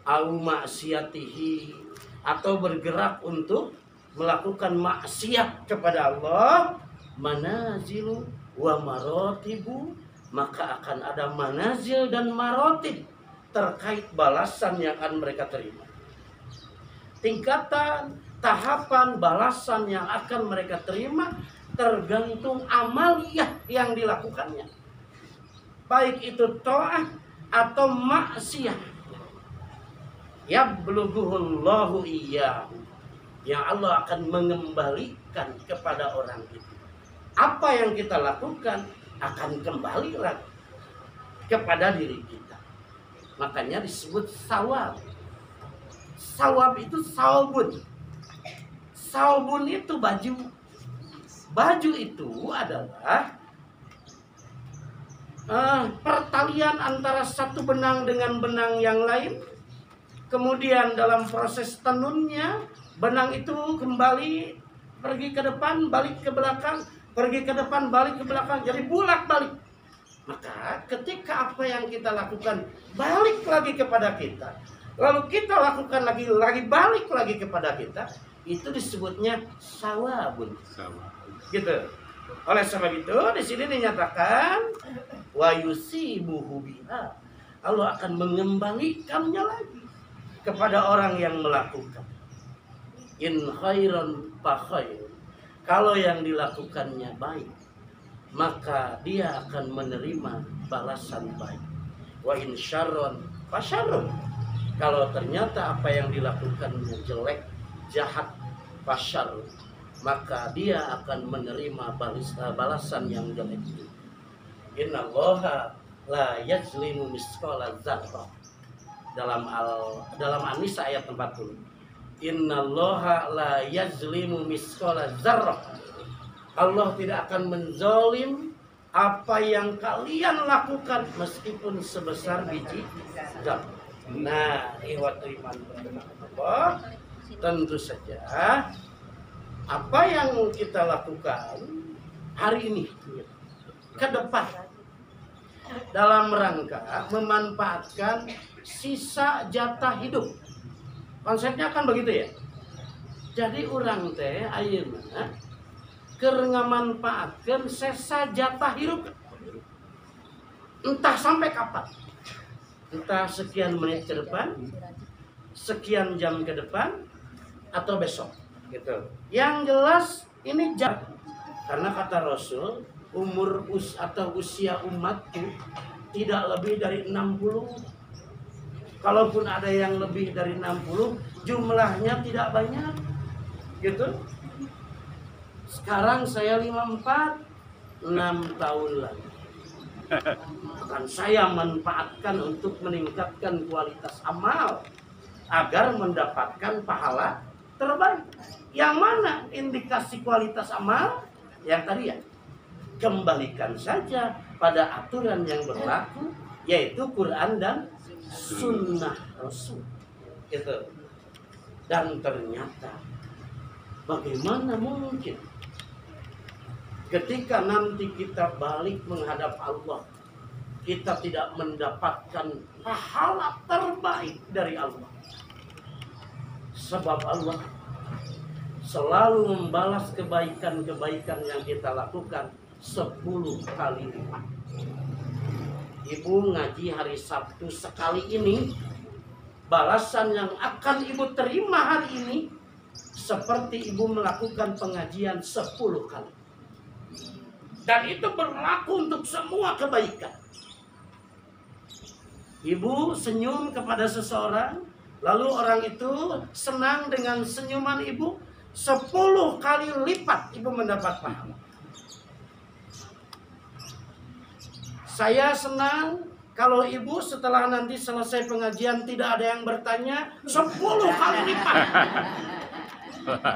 au maksiatihi, atau bergerak untuk melakukan maksiat kepada Allah, manazilu wa marotibu, maka akan ada manazil dan marotib terkait balasan yang akan mereka terima. Tingkatan, tahapan balasan yang akan mereka terima tergantung amaliyah yang dilakukannya, baik itu ta'ah atau maksiat. Yablughuhullahu iyyahu, yang Allah akan mengembalikan kepada orang itu. Apa yang kita lakukan akan kembali lagi kepada diri kita. Makanya disebut sawab. Sawab itu saubun. Saubun itu baju. Baju itu adalah pertalian antara satu benang dengan benang yang lain. Kemudian dalam proses tenunnya, benang itu kembali pergi ke depan, balik ke belakang, pergi ke depan, balik ke belakang, jadi bolak-balik. Maka ketika apa yang kita lakukan balik lagi kepada kita, lalu kita lakukan lagi balik lagi kepada kita, itu disebutnya sawabun. Gitu. Oleh sebab itu di sini dinyatakan wa yusibuhu biha, Allah akan mengembalikannya lagi kepada orang yang melakukan. In khairan fa khair, kalau yang dilakukannya baik, maka dia akan menerima balasan baik. Wa in syarron fa syarrun, kalau ternyata apa yang dilakukannya jelek, jahat, fa syarrun, maka dia akan menerima balasan yang jelek itu. Innallaha la yazlimu misqala dzarrah, dalam An-Nisa ayat 40. Innallaha la yazlimu misqala dzarrah, Allah tidak akan menzalim apa yang kalian lakukan meskipun sebesar biji zarrah. Nah, ikhwatu iman Allah, tentu saja apa yang kita lakukan hari ini ke depan dalam rangka memanfaatkan sisa jatah hidup. Konsepnya kan begitu ya. Jadi orang teh ayeuna keur ngamanfaatkeun sisa jatah hidup. Entah sampai kapan. Entah sekian menit ke depan, sekian jam ke depan, atau besok gitu. Yang jelas ini jatah. Karena kata Rasul, umur atau usia umatku tidak lebih dari 60 Kalaupun ada yang lebih dari 60, jumlahnya tidak banyak. Gitu. Sekarang saya 54, 6 tahun lagi akan saya manfaatkan untuk meningkatkan kualitas amal agar mendapatkan pahala terbaik. Yang mana indikasi kualitas amal? Yang tadi ya, kembalikan saja pada aturan yang berlaku, yaitu Quran dan Sunnah Rasul. Gitu. Dan ternyata bagaimana mungkin ketika nanti kita balik menghadap Allah, kita tidak mendapatkan pahala terbaik dari Allah. Sebab Allah selalu membalas kebaikan-kebaikan yang kita lakukan 10 kali lipat. Ibu ngaji hari Sabtu sekali ini, balasan yang akan ibu terima hari ini seperti ibu melakukan pengajian 10 kali. Dan itu berlaku untuk semua kebaikan. Ibu senyum kepada seseorang, lalu orang itu senang dengan senyuman ibu, 10 kali lipat ibu mendapat pahala. Saya senang kalau ibu setelah nanti selesai pengajian tidak ada yang bertanya, 10 kali lipat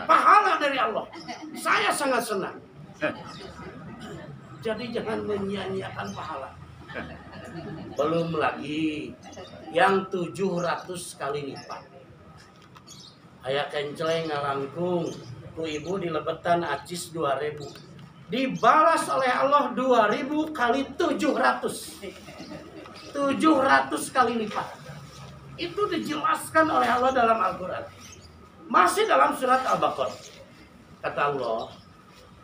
pahala dari Allah. Saya sangat senang. Jadi jangan menyia-nyiakan pahala. Belum lagi yang 700 kali lipat. Aya kenceleng ngalangkung ku ibu di lebetan acis 2000. Dibalas oleh Allah 2000 kali 700. 700 kali lipat. Itu dijelaskan oleh Allah dalam Al-Quran. Masih dalam surat Al-Baqarah. Kata Allah,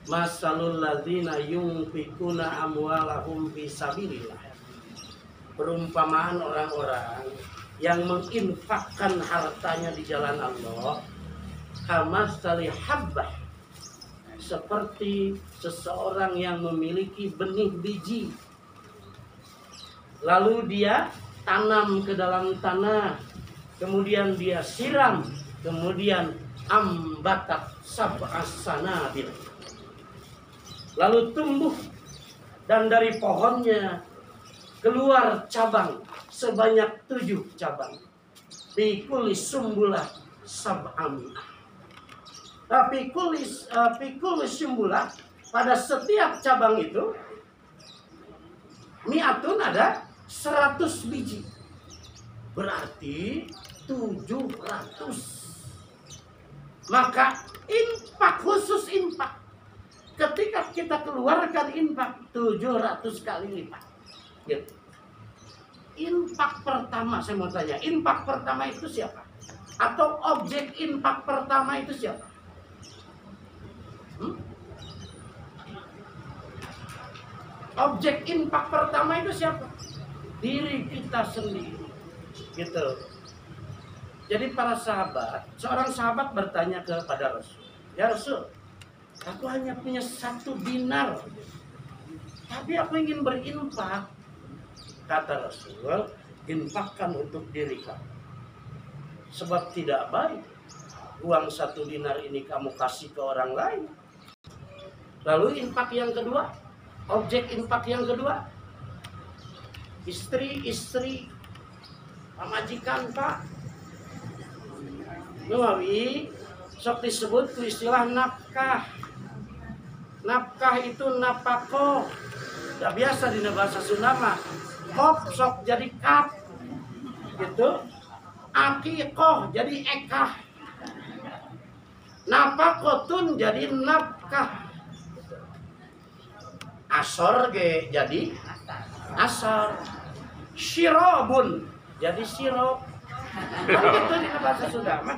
masalul ladzina yunfikuna amwalahum fi sabilillah. Perumpamaan orang-orang yang menginfakkan hartanya di jalan Allah, kamatsali habbah, seperti seseorang yang memiliki benih biji, lalu dia tanam ke dalam tanah, kemudian dia siram, kemudian ambatat sab'as sanabil, lalu tumbuh dan dari pohonnya keluar cabang sebanyak 7 cabang. Pikuli sumbulah sab'ami'ah. Tapi kulis sumbulah, pada setiap cabang itu mi'atun ada 100 biji. Berarti 700. Maka infak, khusus infak, ketika kita keluarkan infak 700 kali lipat. Gitu. Infak pertama, saya mau tanya, infak pertama itu siapa? Atau objek infak pertama itu siapa? Objek infak pertama itu siapa? Diri kita sendiri. Gitu. Jadi para sahabat, seorang sahabat bertanya kepada Rasul, ya Rasul, aku hanya punya 1 dinar, tapi aku ingin berinfak. Kata Rasul, infakkan untuk diri kamu. Sebab tidak baik uang 1 dinar ini kamu kasih ke orang lain. Lalu infak yang kedua, objek infak yang kedua, istri, pamajikan pak. Nuawi sok disebut ku istilah nafkah. Nafkah itu napakoh. Tidak biasa di bahasa Sunda mah. Kop sok jadi kap. Gitu. Akikoh jadi ekah. Napakotun jadi nafkah. Asor ge jadi asar. Sirobun jadi sirob. Itu di bahasa Sunda mah.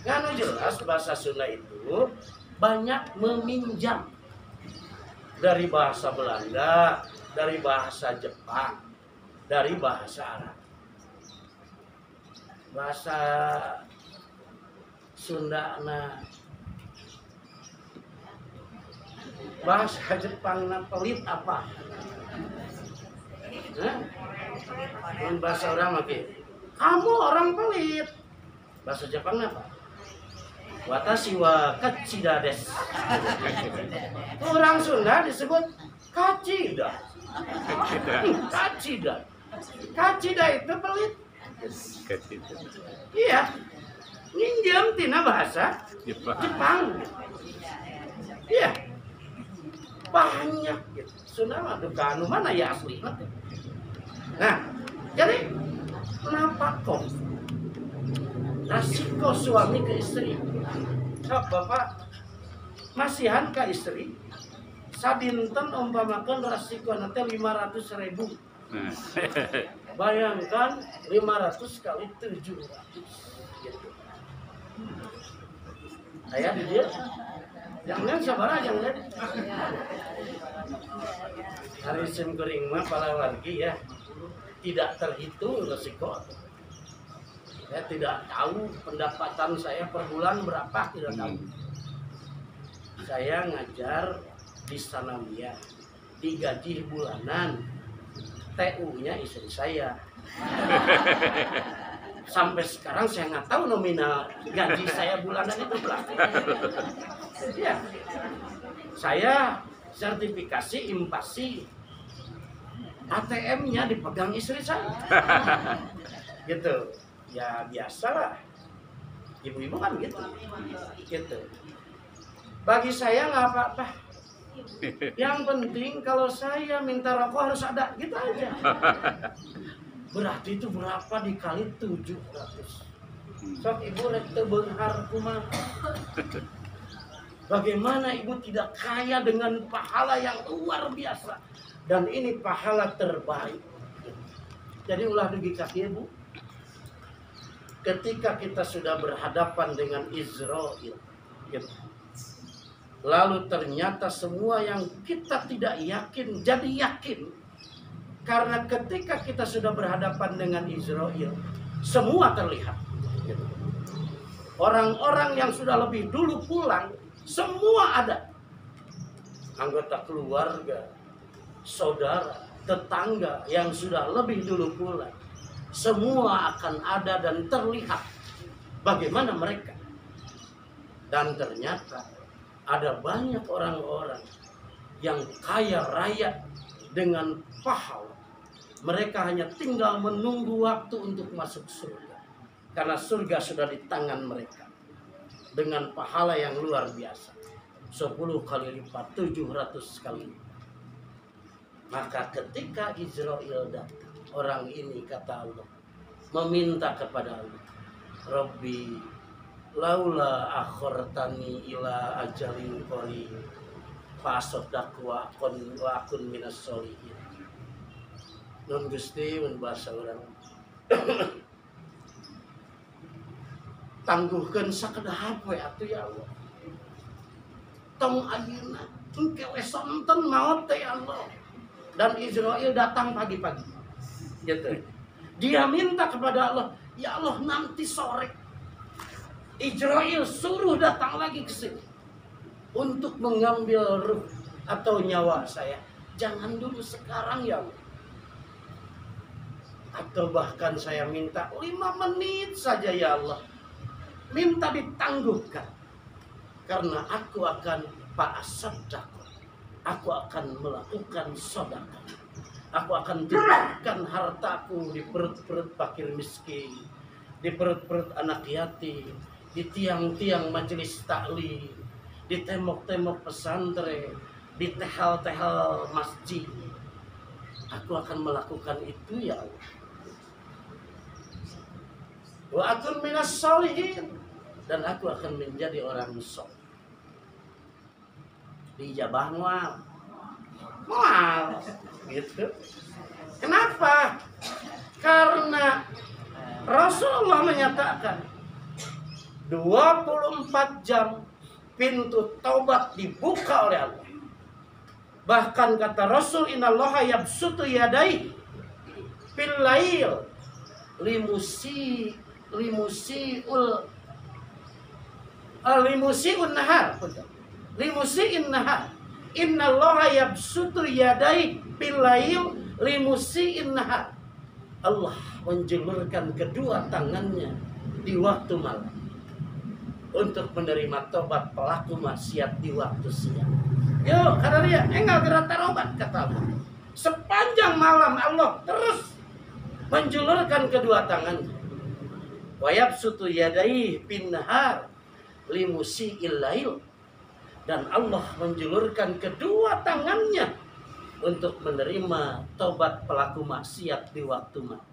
Kan jelas bahasa Sunda itu banyak meminjam dari bahasa Belanda, dari bahasa Jepang, dari bahasa Arab. Bahasa Sunda na bahasa Jepang na pelit apa? Dan bahasa orang oke. Kamu orang pelit. Bahasa Jepang apa? Watashi wa kachida desu. Orang Sunda disebut kacida. Kacida. Kacida itu pelit. Iya. Nginjem tina bahasa Jepang. Iya. Banyak gitu. Sunda mah anu mana ya asli. Nah, jadi kenapa kok resiko suami ke istri? Sok bapak masihan ke istri sabinten umpamakan resiko nanti 500.000. Bayangkan 500 kali 700 gitu. Ayah di dia jangan sabar aja jangan. Hari sim kering mah pala lagi ya tidak terhitung resiko. Saya tidak tahu pendapatan saya per bulan berapa, tidak tahu. Saya ngajar di Sanawiyah, digaji bulanan. TU-nya istri saya. Sampai sekarang saya nggak tahu nominal gaji saya bulanan itu berapa. Ya, saya sertifikasi impasi, ATM-nya dipegang istri saya. Gitu. Ya biasalah, ibu-ibu kan gitu. Bagi saya nggak apa-apa. Yang penting kalau saya minta rokok harus ada, gitu aja. Berarti itu berapa dikali 700? Sok ibu rek teu beunghar kumaha. Bagaimana ibu tidak kaya dengan pahala yang luar biasa, dan ini pahala terbaik. Jadi ulah dugi kaki ibu. Ketika kita sudah berhadapan dengan Israel, lalu ternyata semua yang kita tidak yakin jadi yakin, karena ketika kita sudah berhadapan dengan Israel, semua terlihat. Orang-orang yang sudah lebih dulu pulang, semua ada. Anggota keluarga, saudara, tetangga yang sudah lebih dulu pulang, semua akan ada dan terlihat bagaimana mereka. Dan ternyata ada banyak orang-orang yang kaya raya dengan pahala. Mereka hanya tinggal menunggu waktu untuk masuk surga, karena surga sudah di tangan mereka dengan pahala yang luar biasa, 10 kali lipat, 700 kali lipat. Maka ketika Israel datang, orang ini kata Allah, meminta kepada Allah, Rabbi laula akhortani ila ajalin qarib fasaddaq wa akun minas sholihin. Nun Gusti mun bahasa urang tangguhkeun sakedah we atuh ya Allah. Tong ayeuna engke we sonten maot teh ya Allah. Dan Israel datang pagi-pagi. Gitu. Dia minta kepada Allah, ya Allah nanti sore Israel suruh datang lagi ke sini untuk mengambil ruh atau nyawa saya. Jangan dulu sekarang ya Allah. Atau bahkan saya minta 5 menit saja ya Allah. Minta ditangguhkan. Karena aku akan fa'asaddaq. Aku akan melakukan sedekah. Aku akan titipkan hartaku di perut-perut fakir miskin, di perut-perut anak yatim, di tiang-tiang majelis taklim, di tembok-tembok pesantren, di tehal-tehal masjid. Aku akan melakukan itu ya Allah. Wa akun minas sholihin, dan aku akan menjadi orang soleh. Dijabah mual gitu. Kenapa? Karena Rasulullah menyatakan 24 jam pintu taubat dibuka oleh Allah. Bahkan kata Rasul, innallaha yabsutu yadai fil lail limusiun nahar. Limusiin nahar. Innallaha yabsutu yadai bil lail limusiin nahar. Allah menjulurkan kedua tangannya di waktu malam untuk menerima tobat pelaku maksiat di waktu siang. Yuk, kata dia, enggal gerak tarobat, kata Allah. Sepanjang malam Allah terus menjulurkan kedua tangannya. Wa yabsutu yadayhi bin nahar limusi'il lail. Dan Allah menjulurkan kedua tangannya untuk menerima tobat pelaku maksiat di waktu malam.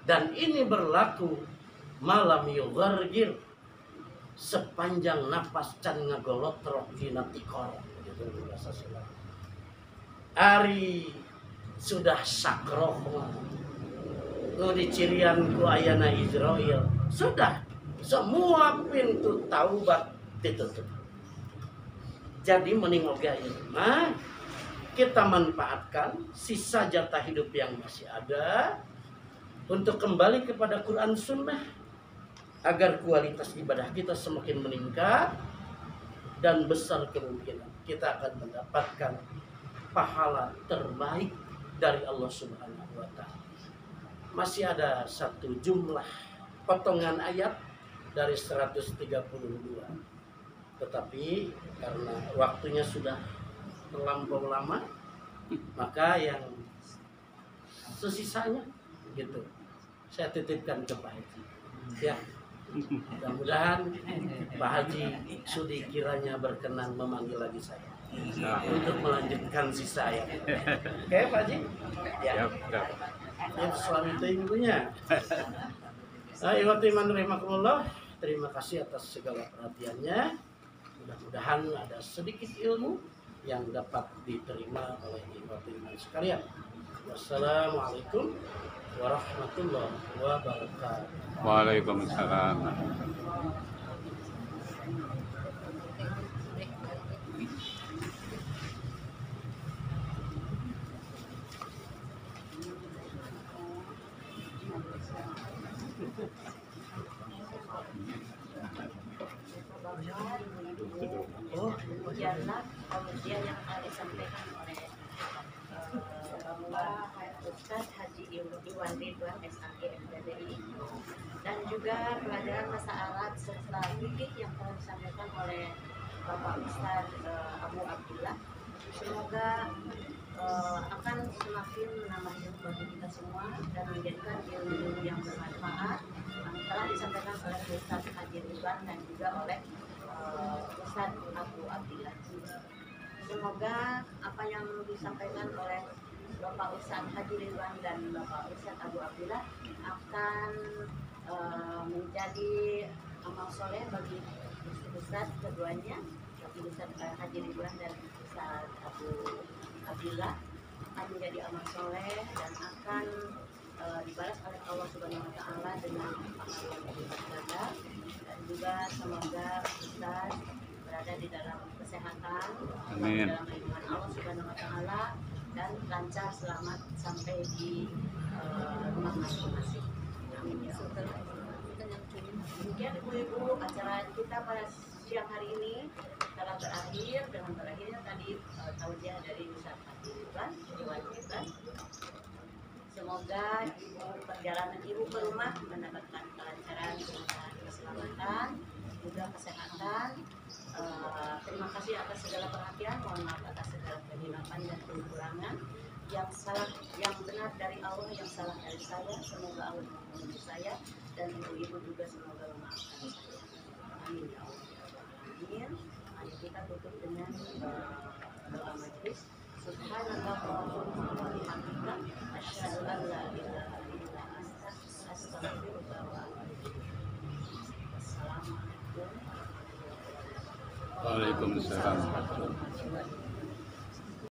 Dan ini berlaku malam yughargir, sepanjang napas can ngagolot rokina tikor. Ari sudah sakroh nu dicirian ku ayana Israel, sudah semua pintu taubat ditutup. Jadi meninggalkan ilmu, kita manfaatkan sisa jatah hidup yang masih ada untuk kembali kepada Quran Sunnah agar kualitas ibadah kita semakin meningkat dan besar kemungkinan kita akan mendapatkan pahala terbaik dari Allah Subhanahu wa Ta'ala. Masih ada satu jumlah potongan ayat dari 132, tetapi karena waktunya sudah terlampau lama, maka yang sesisanya gitu saya titipkan ke Pak Haji. Ya, mudah-mudahan Pak Haji Sudi kiranya berkenan memanggil lagi saya untuk melanjutkan sisa ayat. Oke, Pak Haji? Ya. Ya, suami itu ibunya. Ikhwati man rahimakumullah, terima kasih atas segala perhatiannya. Mudah-mudahan ada sedikit ilmu yang dapat diterima oleh ikhwati man sekalian. Wassalamualaikum warahmatullahi wabarakatuh. Waalaikumsalam. Ujianlah ujian yang disampaikan oleh Ustaz Haji Iwan Ridwan SAG FDDI, dan juga pelajaran bahasa Arab serta fikih yang telah disampaikan oleh Bapak Ustaz Abu Abdullah. Semoga akan semakin menambah ilmu bagi kita semua dan menjadikan ilmu yang bermanfaat yang telah disampaikan oleh Ustaz Haji Ridwan dan juga oleh Ustaz Abu Abdullah. Semoga apa yang disampaikan oleh Bapak Ustaz Haji Ridwan dan Bapak Ustaz Abu Abdullah akan menjadi amal soleh bagi Ustaz keduanya, Ustaz Haji Ridwan dan Ustaz Abu Abdullah, akan menjadi amal soleh dan akan dibalas oleh Allah Subhanahu wa Ta'ala dengan amal yang beribadah. Dan juga semoga Ustaz berada di dalam kesehatan, amin, dalam lindungan Allah Subhanahu wa Ta'ala, dan lancar selamat sampai di rumah masing-masing. Amin ya Allah. Demikian ibu-ibu, acara kita pada siang hari ini telah berakhir dengan berakhirnya tadi tausiah dari Ustaz Haji Ridwan. Semoga perjalanan ibu ke rumah mendapatkan kelancaran, keselamatan, juga kesehatan. Terima kasih atas segala perhatian, mohon maaf atas segala kehilapan dan kekurangan. Yang salah, yang benar dari Allah, yang salah dari saya. Semoga Allah mengampuni saya dan ibu-ibu juga semoga memaafkan saya. Amin ya Allah. Amin. Mari kita tutup dengan doa majelis. Subhanallah wa bihamdika asyhadu an la ilaha illa anta astaghfiruka wa atubu ilaik. Assalamualaikum. Waalaikumsalam.